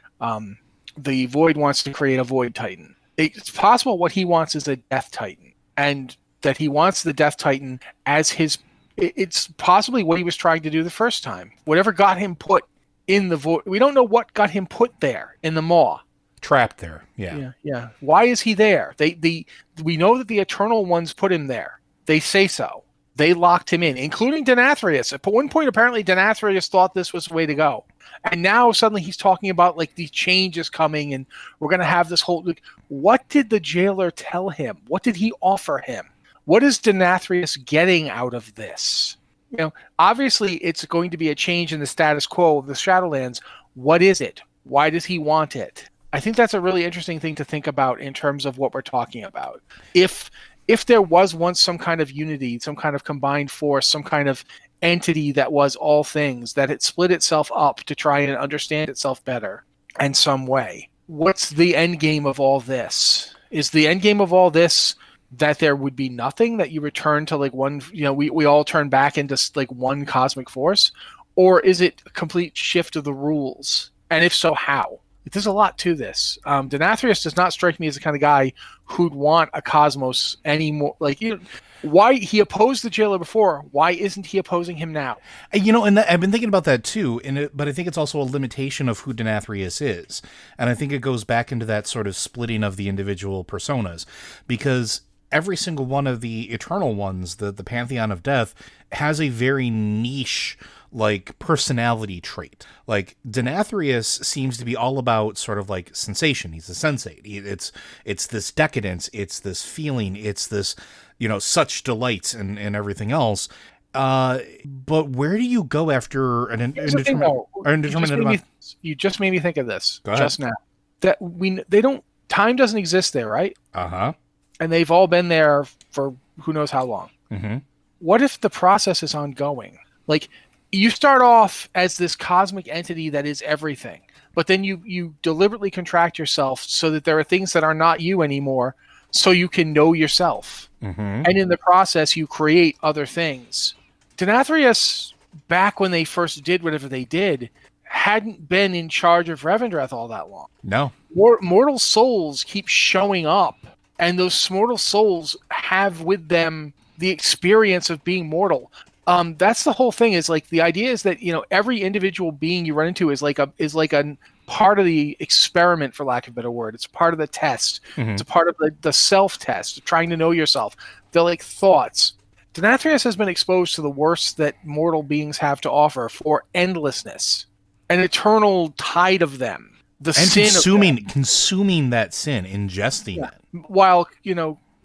The Void wants to create a Void Titan. It's possible what he wants is a Death Titan, and that he wants the Death Titan as his. It's possibly what he was trying to do the first time. Whatever got him put in the Void, we don't know what got him put there in the Maw. Trapped there, yeah. Why is he there? We know that the Eternal Ones put him there. They say so. They locked him in, including Denathrius. At one point, apparently, Denathrius thought this was the way to go. And now suddenly he's talking about the change is coming and we're going to have this whole... what did the jailer tell him? What did he offer him? What is Denathrius getting out of this? Obviously it's going to be a change in the status quo of the Shadowlands. What is it? Why does he want it? I think that's a really interesting thing to think about in terms of what we're talking about. If there was once some kind of unity, some kind of combined force, some kind of entity that was all things, that it split itself up to try and understand itself better in some way, what's the end game of all this? Is the end game of all this that there would be nothing, that you return to one, we all turn back into one cosmic force? Or is it a complete shift of the rules? And if so, how? There's a lot to this. Denathrius does not strike me as the kind of guy who'd want a cosmos anymore. Why he opposed the jailer before? Why isn't he opposing him now? And I've been thinking about that too. But I think it's also a limitation of who Denathrius is, and I think it goes back into that sort of splitting of the individual personas, because every single one of the Eternal Ones, the Pantheon of Death, has a very niche like personality trait. Like Denathrius seems to be all about sort of like sensation. He's a sensate. It's this decadence. It's this feeling. It's this, such delights and everything else. But where do you go after an indeterminate amount? You just made me think of this Go ahead. Just now. That time doesn't exist there, right? Uh-huh. And they've all been there for who knows how long. Mm-hmm. What if the process is ongoing? Like, you start off as this cosmic entity that is everything, but then you deliberately contract yourself so that there are things that are not you anymore, so you can know yourself. Mm-hmm. And in the process, you create other things. Denathrius, back when they first did whatever they did, hadn't been in charge of Revendreth all that long. No. Mortal souls keep showing up, and those mortal souls have with them the experience of being mortal. That's the whole thing. Is like the idea is that every individual being you run into is like a part of the experiment, for lack of a better word. It's part of the test. Mm-hmm. It's a part of the self test, trying to know yourself. They're like thoughts. Denathrius has been exposed to the worst that mortal beings have to offer for endlessness, an eternal tide of them. Consuming that sin, ingesting it. While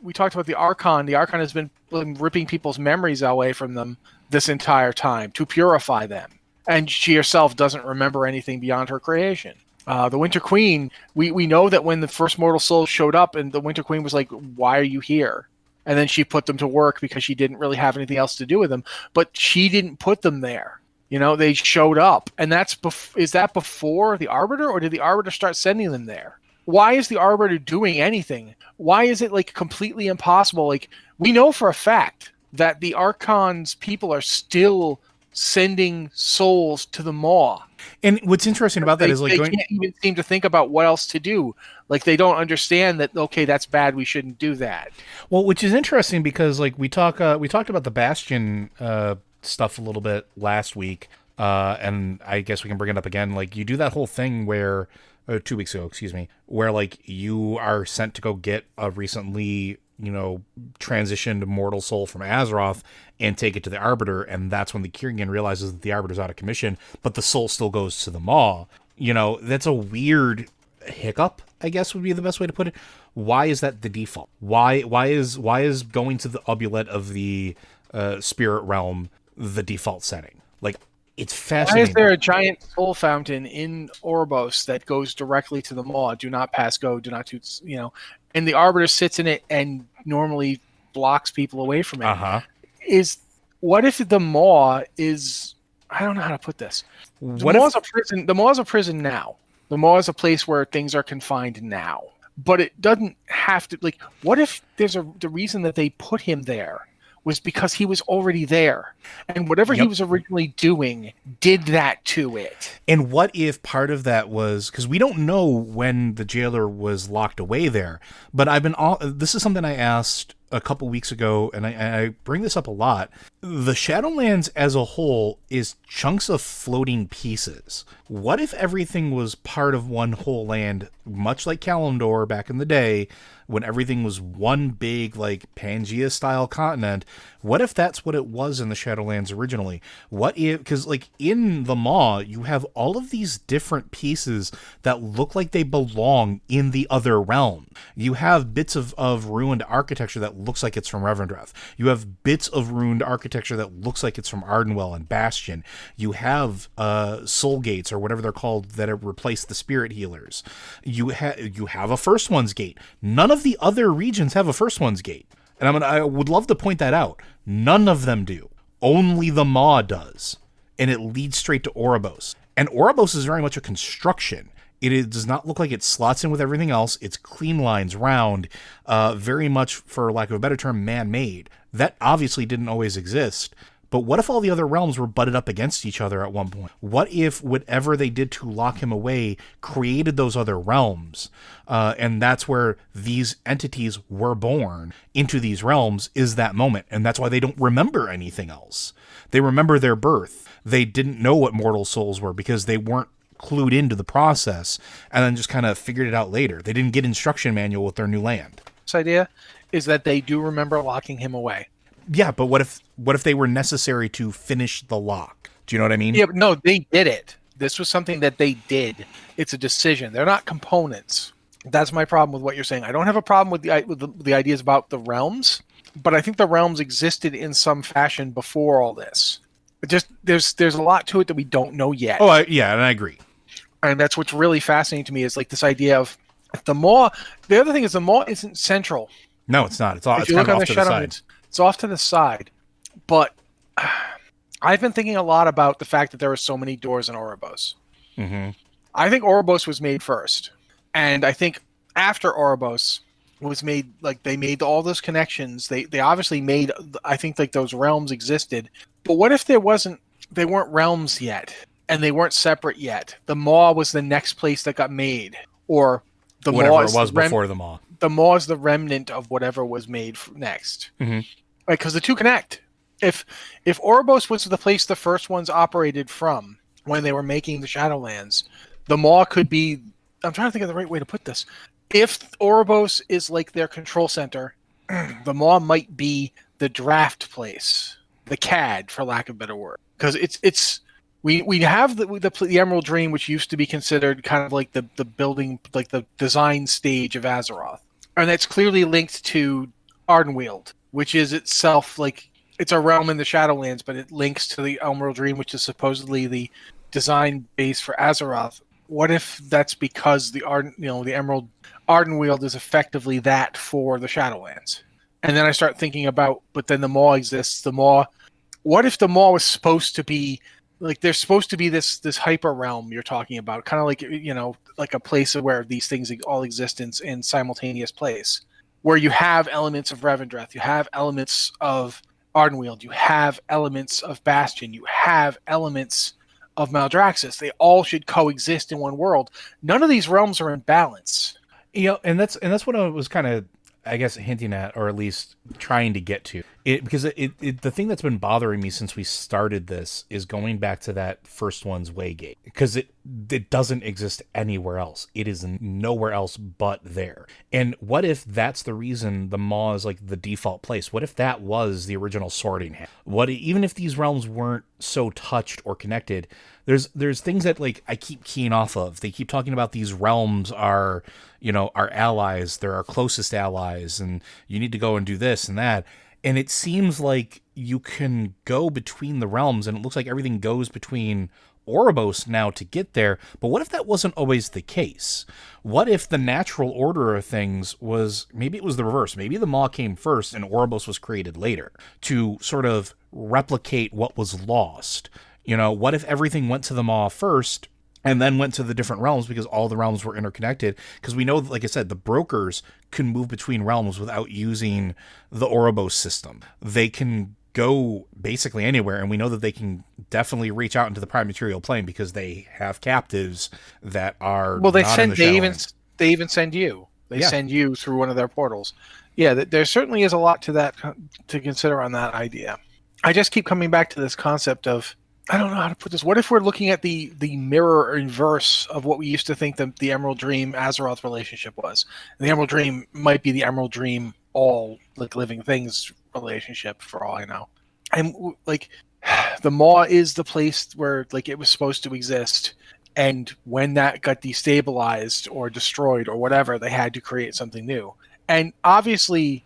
we talked about the Archon. The Archon has been ripping people's memories away from them this entire time to purify them. And she herself doesn't remember anything beyond her creation. The Winter Queen, we know that when the first mortal soul showed up and the Winter Queen was like, why are you here? And then she put them to work because she didn't really have anything else to do with them. But she didn't put them there. They showed up. And is that before the Arbiter, or did the Arbiter start sending them there? Why is the Arbiter doing anything? Why is it like completely impossible? Like, we know for a fact that the Archon's people are still sending souls to the Maw. And what's interesting about that is like they can't even seem to think about what else to do. Like, they don't understand that, okay, that's bad, we shouldn't do that. Well, which is interesting because like we talked about the Bastion stuff a little bit last week, and I guess we can bring it up again. Like, you do that whole thing where 2 weeks ago, where like you are sent to go get a recently, transitioned mortal soul from Azeroth and take it to the Arbiter, and that's when the Kyrgian realizes that the Arbiter's out of commission, but the soul still goes to the Maw. That's a weird hiccup, I guess would be the best way to put it. Why is that the default? Why is going to the Ubulette of the spirit realm the default setting? Like, it's fascinating. Why is there a giant soul fountain in Oribos that goes directly to the Maw? Do not pass go, do not toot, and the Arbiter sits in it and normally blocks people away from it. Uh-huh. What if the Maw is, I don't know how to put this. The Maw is a prison now. The Maw is a place where things are confined now. But it doesn't have to, like, what if the reason that they put him there was because he was already there, and whatever he was originally doing did that to it? And what if part of that was, because we don't know when the jailer was locked away there, but this is something I asked a couple weeks ago, and I bring this up a lot. The Shadowlands as a whole is chunks of floating pieces. What if everything was part of one whole land, much like Kalimdor back in the day, when everything was one big, like, Pangea-style continent? What if that's what it was in the Shadowlands originally? What if, because, like, in the Maw, you have all of these different pieces that look like they belong in the other realm. You have bits of ruined architecture that looks like it's from Revendreth. You have bits of ruined architecture that looks like it's from Ardenwell and Bastion. You have soul gates, or whatever they're called, that have replaced the spirit healers. You have a First One's Gate. None of the other regions have a First One's Gate. And I would love to point that out. None of them do. Only the Maw does. And it leads straight to Oribos. And Oribos is very much a construction. It does not look like it slots in with everything else. It's clean lines, round, very much, for lack of a better term, man-made. That obviously didn't always exist. But what if all the other realms were butted up against each other at one point? What if whatever they did to lock him away created those other realms? And that's where these entities were born into these realms, is that moment. And that's why they don't remember anything else. They remember their birth. They didn't know what mortal souls were because they weren't clued into the process, and then just kind of figured it out later. They didn't get instruction manual with their new land. This idea is that they do remember locking him away. Yeah, but what if they were necessary to finish the lock? Do you know what I mean? Yeah, but no, they did it. This was something that they did. It's a decision. They're not components. That's my problem with what you're saying. I don't have a problem with the ideas about the realms, but I think the realms existed in some fashion before all this. It just there's a lot to it that we don't know yet. Oh, yeah, and I agree. And that's what's really fascinating to me is like this idea of the maw. The other thing is the maw isn't central. No, it's not. It's all. If It's you kind look of on off the to the shadow, side. it's off to the side. But I've been thinking a lot about the fact that there are so many doors in Ouroboros. Mm-hmm. I think Ouroboros was made first, and I think after Ouroboros was made, like they made all those connections. They obviously made. I think like those realms existed, but what if there wasn't? They weren't realms yet, and they weren't separate yet. The Maw was the next place that got made, or the Whatever Maw it is was the before the Maw. The Maw is the remnant of whatever was made next. Mm-hmm. Like, because the two connect. If Ouroboros was the place the first ones operated from when they were making the Shadowlands, the Maw could be. I'm trying to think of the right way to put this. If Ouroboros is like their control center, the Maw might be the draft place, the CAD, for lack of a better word, because it's we have the Emerald Dream, which used to be considered kind of like the building, like the design stage of Azeroth, and that's clearly linked to Ardenweald, which is itself like. It's a realm in the Shadowlands, but it links to the Emerald Dream, which is supposedly the design base for Azeroth. What if that's because the Emerald Ardenweald is effectively that for the Shadowlands? And then I start thinking about, but then the Maw exists. The Maw. What if the Maw was supposed to be like there's supposed to be this hyper realm you're talking about, kind of like like a place where these things all exist in simultaneous place, where you have elements of Revendreth, you have elements of Ardenweald, you have elements of Bastion, you have elements of Maldraxxus. They all should coexist in one world. None of these realms are in balance. And that's what I was kind of, I guess, hinting at, or at least trying to get to. Because the thing that's been bothering me since we started this is going back to that first one's Waygate, because it doesn't exist anywhere else. It is nowhere else but there. And what if that's the reason the Maw is like the default place? What if that was the original Sorting Hat? Even if these realms weren't so touched or connected? There's things that like I keep keying off of. They keep talking about these realms are our allies. They're our closest allies, and you need to go and do this and that. And it seems like you can go between the realms, and it looks like everything goes between Ouroboros now to get there. But what if that wasn't always the case? What if the natural order of things was, maybe it was the reverse? Maybe the Maw came first and Ouroboros was created later to sort of replicate what was lost. What if everything went to the Maw first and then went to the different realms because all the realms were interconnected? Because we know, like I said, the brokers can move between realms without using the Ouroboros system. They can go basically anywhere, and we know that they can definitely reach out into the prime material plane because they have captives that are well. They not send. in the Shadowlands. They even send you. They Yeah. send you through one of their portals. Yeah, there certainly is a lot to that to consider on that idea. I just keep coming back to this concept of, I don't know how to put this. What if we're looking at the mirror inverse of what we used to think the Emerald Dream Azeroth relationship was? And the Emerald Dream might be the Emerald Dream all like living things relationship, for all I know. And like the Maw is the place where like it was supposed to exist, and when that got destabilized or destroyed or whatever, they had to create something new. And obviously,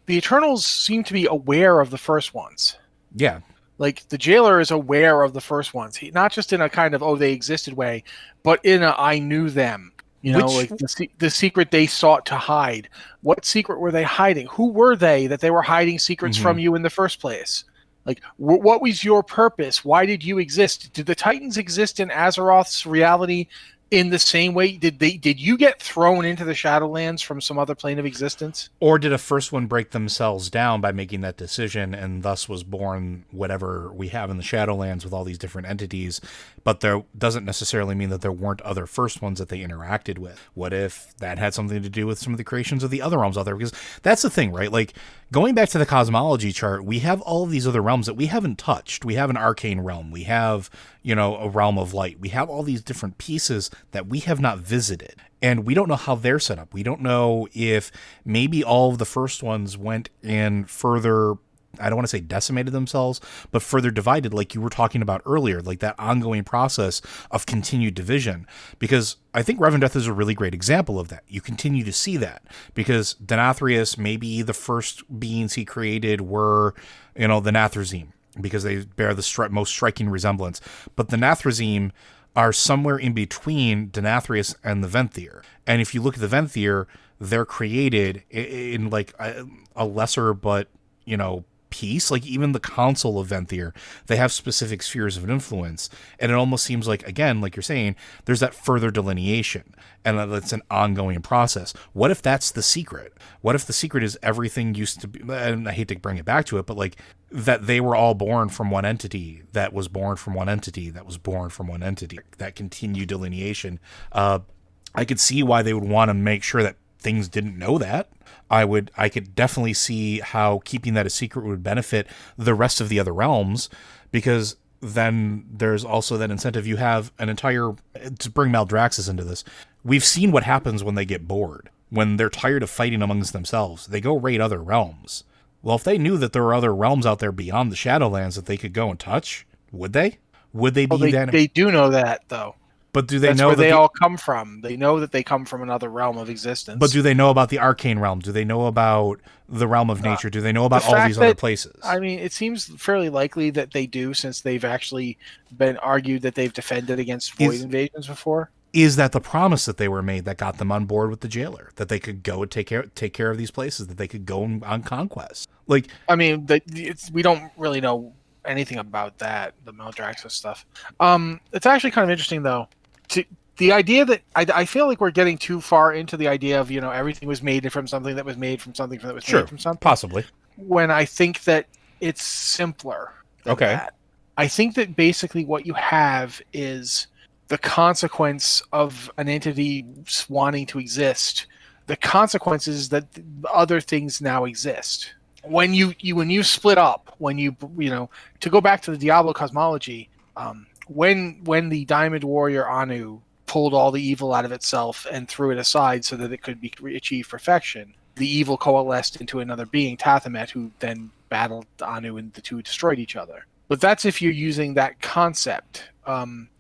the Eternals seem to be aware of the first ones. Yeah. Like the Jailer is aware of the first ones. He not just in a kind of they existed way, but in a I knew them. Like the secret they sought to hide. What secret were they hiding? Who were they that they were hiding secrets from you in the first place? Like, what was your purpose? Why did you exist? Did the Titans exist in Azeroth's reality in the same way? Did you get thrown into the Shadowlands from some other plane of existence? Or did a first one break themselves down by making that decision, and thus was born whatever we have in the Shadowlands with all these different entities? But there doesn't necessarily mean that there weren't other first ones that they interacted with. What if that had something to do with some of the creations of the other realms out there? Because that's the thing, right? Like, Going back to the cosmology chart, we have all of these other realms that we haven't touched. We have an arcane realm. We have, a realm of light. We have all these different pieces that we have not visited. And we don't know how they're set up. We don't know if maybe all of the first ones went in further, I don't want to say decimated themselves, but further divided, like you were talking about earlier, like that ongoing process of continued division. Because I think Revan Death is a really great example of that. You continue to see that because Denathrius, maybe the first beings he created were, the Nathrazim, because they bear the most striking resemblance. But the Nathrazim are somewhere in between Denathrius and the Venthyr. And if you look at the Venthyr, they're created in like a lesser but, piece. Like even the Council of Venthyr, they have specific spheres of influence. And it almost seems like, again, like you're saying, there's that further delineation. And that's an ongoing process. What if that's the secret? What if the secret is everything used to be, and I hate to bring it back to it, but like that they were all born from one entity, that was born from one entity, that was born from one entity, that continued delineation. I could see why they would want to make sure that things didn't know that. I could definitely see how keeping that a secret would benefit the rest of the other realms, because then there's also that incentive. You have an entire, to bring Maldraxxus into this, we've seen what happens when they get bored. When they're tired of fighting amongst themselves, they go raid other realms. Well, if they knew that there were other realms out there beyond the Shadowlands that they could go and touch, would they? Would they be They do know that, though. But do they That's know where that they all come from? They know that they come from another realm of existence. But do they know about the arcane realm? Do they know about the realm of nature? Do they know about all these other places? I mean, it seems fairly likely that they do, since they've actually been argued that they've defended against void invasions before. Is that the promise that they were made that got them on board with the jailer? That they could go and take care of these places, that they could go on conquest? Like, I mean, we don't really know anything about that, the Maldraxxus stuff. It's actually kind of interesting, though. The idea that I feel like we're getting too far into the idea of, everything was made from something that was made from something that was made from something. Possibly. When I think that it's simpler than that. I think that basically what you have is the consequence of an entity wanting to exist. The consequence is that other things now exist. When you split up, when to go back to the Diablo cosmology, when the Diamond Warrior Anu pulled all the evil out of itself and threw it aside so that it could achieve perfection, the evil coalesced into another being, Tathamet, who then battled Anu, and the two destroyed each other. But that's if you're using that concept,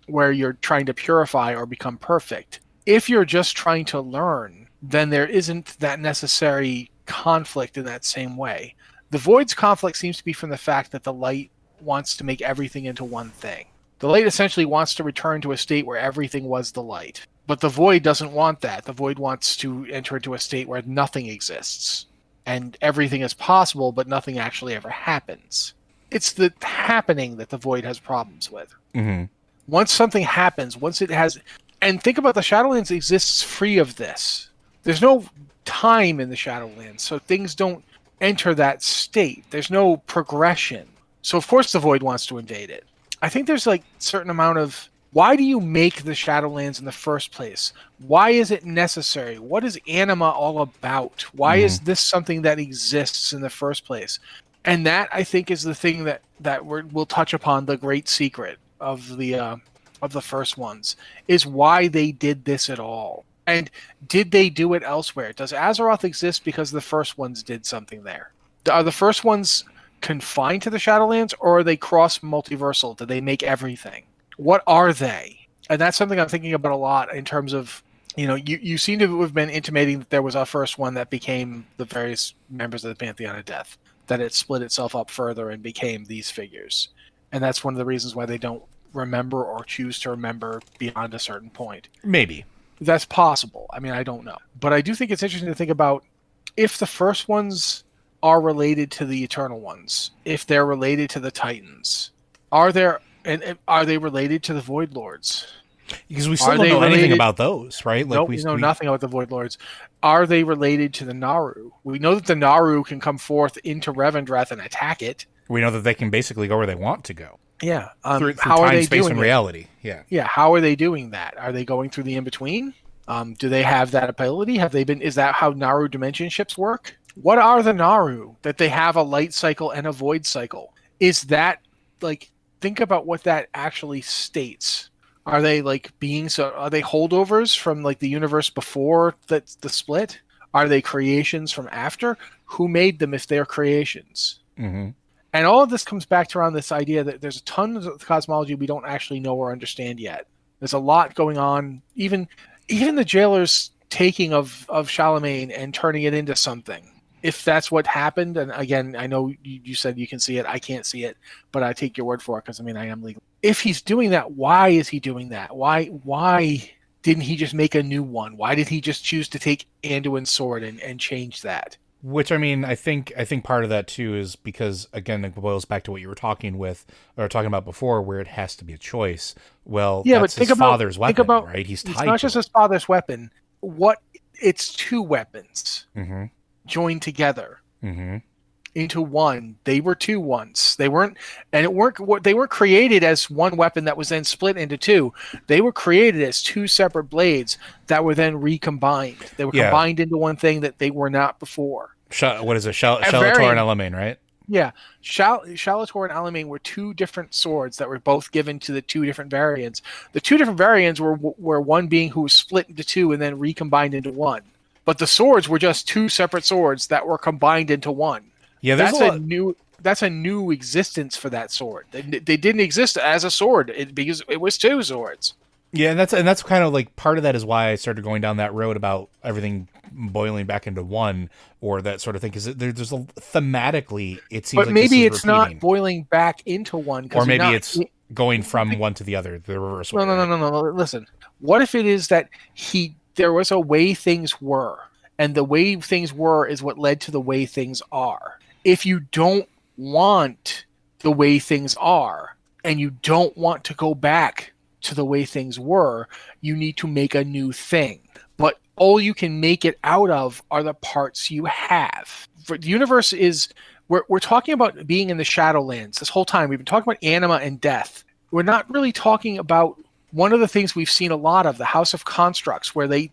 where you're trying to purify or become perfect. If you're just trying to learn, then there isn't that necessary conflict in that same way. The Void's conflict seems to be from the fact that the light wants to make everything into one thing. The light essentially wants to return to a state where everything was the light. But the Void doesn't want that. The Void wants to enter into a state where nothing exists. And everything is possible, but nothing actually ever happens. It's the happening that the Void has problems with. Mm-hmm. Once something happens, once it has... And think about the Shadowlands exists free of this. There's no time in the Shadowlands, so things don't enter that state. There's no progression. So of course the Void wants to invade it. I think there's like a certain amount of, why do you make the Shadowlands in the first place? Why is it necessary? What is Anima all about? Why is this something that exists in the first place? And that, I think, is the thing that we'll touch upon, the great secret of the first ones, is why they did this at all. And did they do it elsewhere? Does Azeroth exist because the first ones did something there? Are the first ones confined to the Shadowlands, or are they cross-multiversal? Do they make everything? What are they? And that's something I'm thinking about a lot in terms of, you seem to have been intimating that there was a first one that became the various members of the Pantheon of Death, that it split itself up further and became these figures. And that's one of the reasons why they don't remember or choose to remember beyond a certain point. Maybe. That's possible. I mean, I don't know. But I do think it's interesting to think about if the first ones are related to the Eternal Ones, if they're related to the Titans, are they related to the Void Lords? Because we still don't know anything about those, right? Like we know nothing about the Void Lords. Are they related to the Naru? We know that the Naru can come forth into Revendreth and attack it. We know that they can basically go where they want to go. Yeah. Through how time, are they space, doing and reality. Yeah. Yeah. How are they doing that? Are they going through the in-between? Do they have that ability? Is that how Naru dimension ships work? What are the Naru that they have a light cycle and a void cycle? Is that like, think about what that actually states. Are they like beings? Are they holdovers from like the universe before the split? Are they creations from after? Who made them if they're creations? Mm-hmm. And all of this comes back to around this idea that there's a ton of cosmology we don't actually know or understand yet. There's a lot going on. Even the jailer's taking of Charlemagne and turning it into something. If that's what happened, and again, I know you said you can see it, I can't see it, but I take your word for it because I mean I am legal. If he's doing that, why is he doing that? Why didn't he just make a new one? Why did he just choose to take Anduin's sword and change that? Which, I mean, I think part of that too is because, again, it boils back to what you were talking about before, where it has to be a choice. Well, Yeah, that's but think his about father's weapon, right? He's it's tied not to just it. his father's weapon. It's two weapons Mm-hmm. joined together Mm-hmm. into one. They were two once. They weren't created as one weapon that was then split into two. They were created as two separate blades that were then recombined. They were Yeah. combined into one thing that they were not before. What is it? Shalator and Elamane, right? Yeah, Shalator and Alamein were two different swords that were both given to the two different variants. The two different variants were one being who was split into two and then recombined into one. But the swords were just two separate swords that were combined into one. Yeah, That's a new existence for that sword. They didn't exist as a sword because it was two swords. Yeah, and that's kind of like part of that is why I started going down that road about everything boiling back into one or that sort of thing. Because there's thematically it seems But like maybe this is it's repeating. not boiling back into one. Or maybe it's going from one to the other, the reverse way. No. Listen, what if it is that there was a way things were, and the way things were is what led to the way things are. If you don't want the way things are, and you don't want to go back to the way things were, you need to make a new thing. But all you can make it out of are the parts you have. For the universe is we're talking about being in the Shadowlands this whole time. We've been talking about anima and death. We're not really talking about one of the things we've seen a lot of, the House of Constructs, where they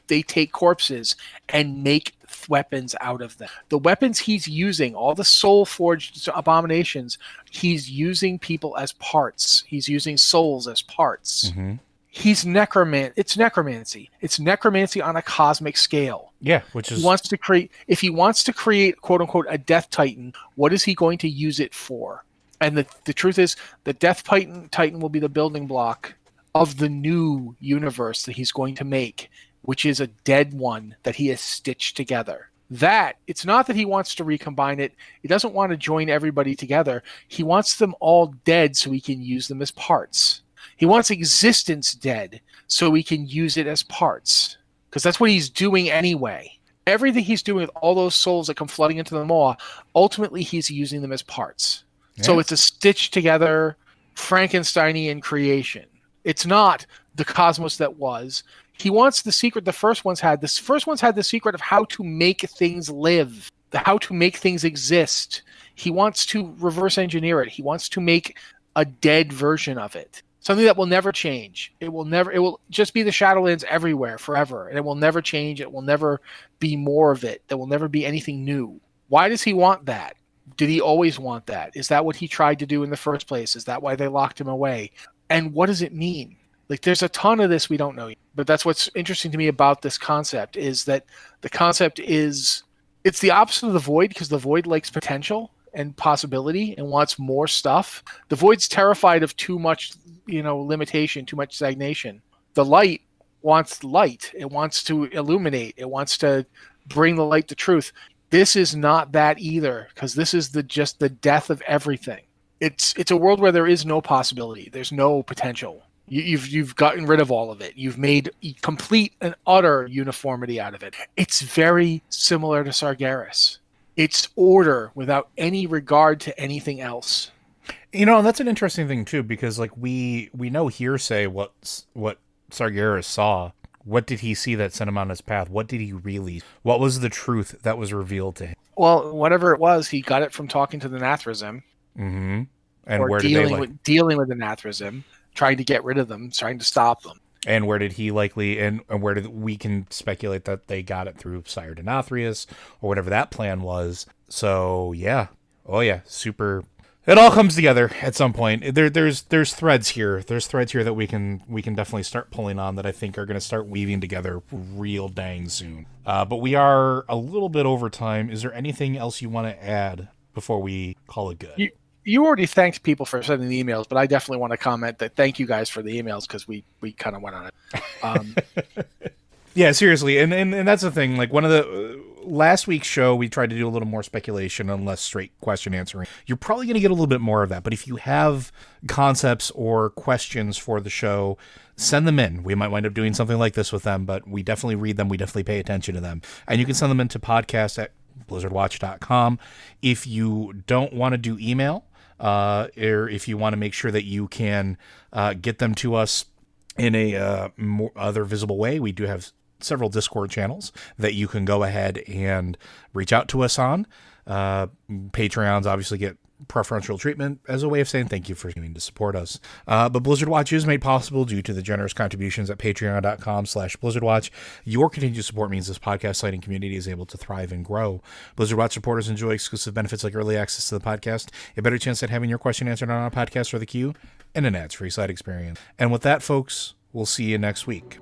take corpses and make weapons out of them. The weapons he's using, all the soul forged abominations, he's using people as parts. He's using souls as parts. Mm-hmm. He's It's necromancy. It's necromancy on a cosmic scale. Yeah, which is if he wants to create quote unquote a Death Titan, what is he going to use it for? And the truth is, the Death Titan will be the building block of the new universe that he's going to make, which is a dead one that he has stitched together. It's not that he wants to recombine it. He doesn't want to join everybody together. He wants them all dead so he can use them as parts. He wants existence dead so he can use it as parts. Because that's what he's doing anyway. Everything he's doing with all those souls that come flooding into the maw, ultimately he's using them as parts. Yeah. So it's a stitched together Frankensteinian creation. It's not the cosmos that was. He wants the secret. The first ones had the secret of how to make things live, how to make things exist. He wants to reverse engineer it. He wants to make a dead version of it. Something that will never change. It will just be the Shadowlands everywhere forever. And it will never change. It will never be more of it. There will never be anything new. Why does he want that? Did he always want that? Is that what he tried to do in the first place? Is that why they locked him away? And what does it mean? Like, there's a ton of this we don't know yet. But that's what's interesting to me about this concept, is that the concept it's the opposite of the Void, because the Void likes potential and possibility and wants more stuff. The Void's terrified of too much, limitation, too much stagnation. The Light wants light. It wants to illuminate. It wants to bring the light to truth. This is not that either, because this is just the death of everything. It's a world where there is no possibility. There's no potential. You've gotten rid of all of it. You've made complete and utter uniformity out of it. It's very similar to Sargeras. It's order without any regard to anything else. That's an interesting thing too, because like we know hearsay what Sargeras saw. What did he see that sent him on his path? What was the truth that was revealed to him? Well, whatever it was, he got it from talking to the Nathrazim. Mm-hmm. And or where dealing with the Nathrazim, trying to get rid of them, trying to stop them. And where did he likely, and where did we can speculate that they got it through Sire Denathrius or whatever that plan was. So yeah, oh yeah, super. It all comes together at some point. There's threads here. There's threads here that we can definitely start pulling on that I think are going to start weaving together real dang soon. But we are a little bit over time. Is there anything else you want to add before we call it good? You already thanked people for sending the emails, but I definitely want to comment that thank you guys for the emails because we kind of went on it. Yeah, seriously, and that's the thing. Like, one of the last week's show, we tried to do a little more speculation and less straight question answering. You're probably going to get a little bit more of that. But if you have concepts or questions for the show, send them in. We might wind up doing something like this with them, but we definitely read them. We definitely pay attention to them. And you can send them into podcast@blizzardwatch.com. If you don't want to do email, or if you want to make sure that you can get them to us in a more other visible way, we do have several Discord channels that you can go ahead and reach out to us on. Patreons obviously get preferential treatment as a way of saying thank you for continuing to support us. But Blizzard Watch is made possible due to the generous contributions at patreon.com/BlizzardWatch. Your continued support means this podcast site and community is able to thrive and grow. Blizzard Watch supporters enjoy exclusive benefits like early access to the podcast, a better chance at having your question answered on our podcast or the queue, and an ads-free site experience. And with that, folks, we'll see you next week.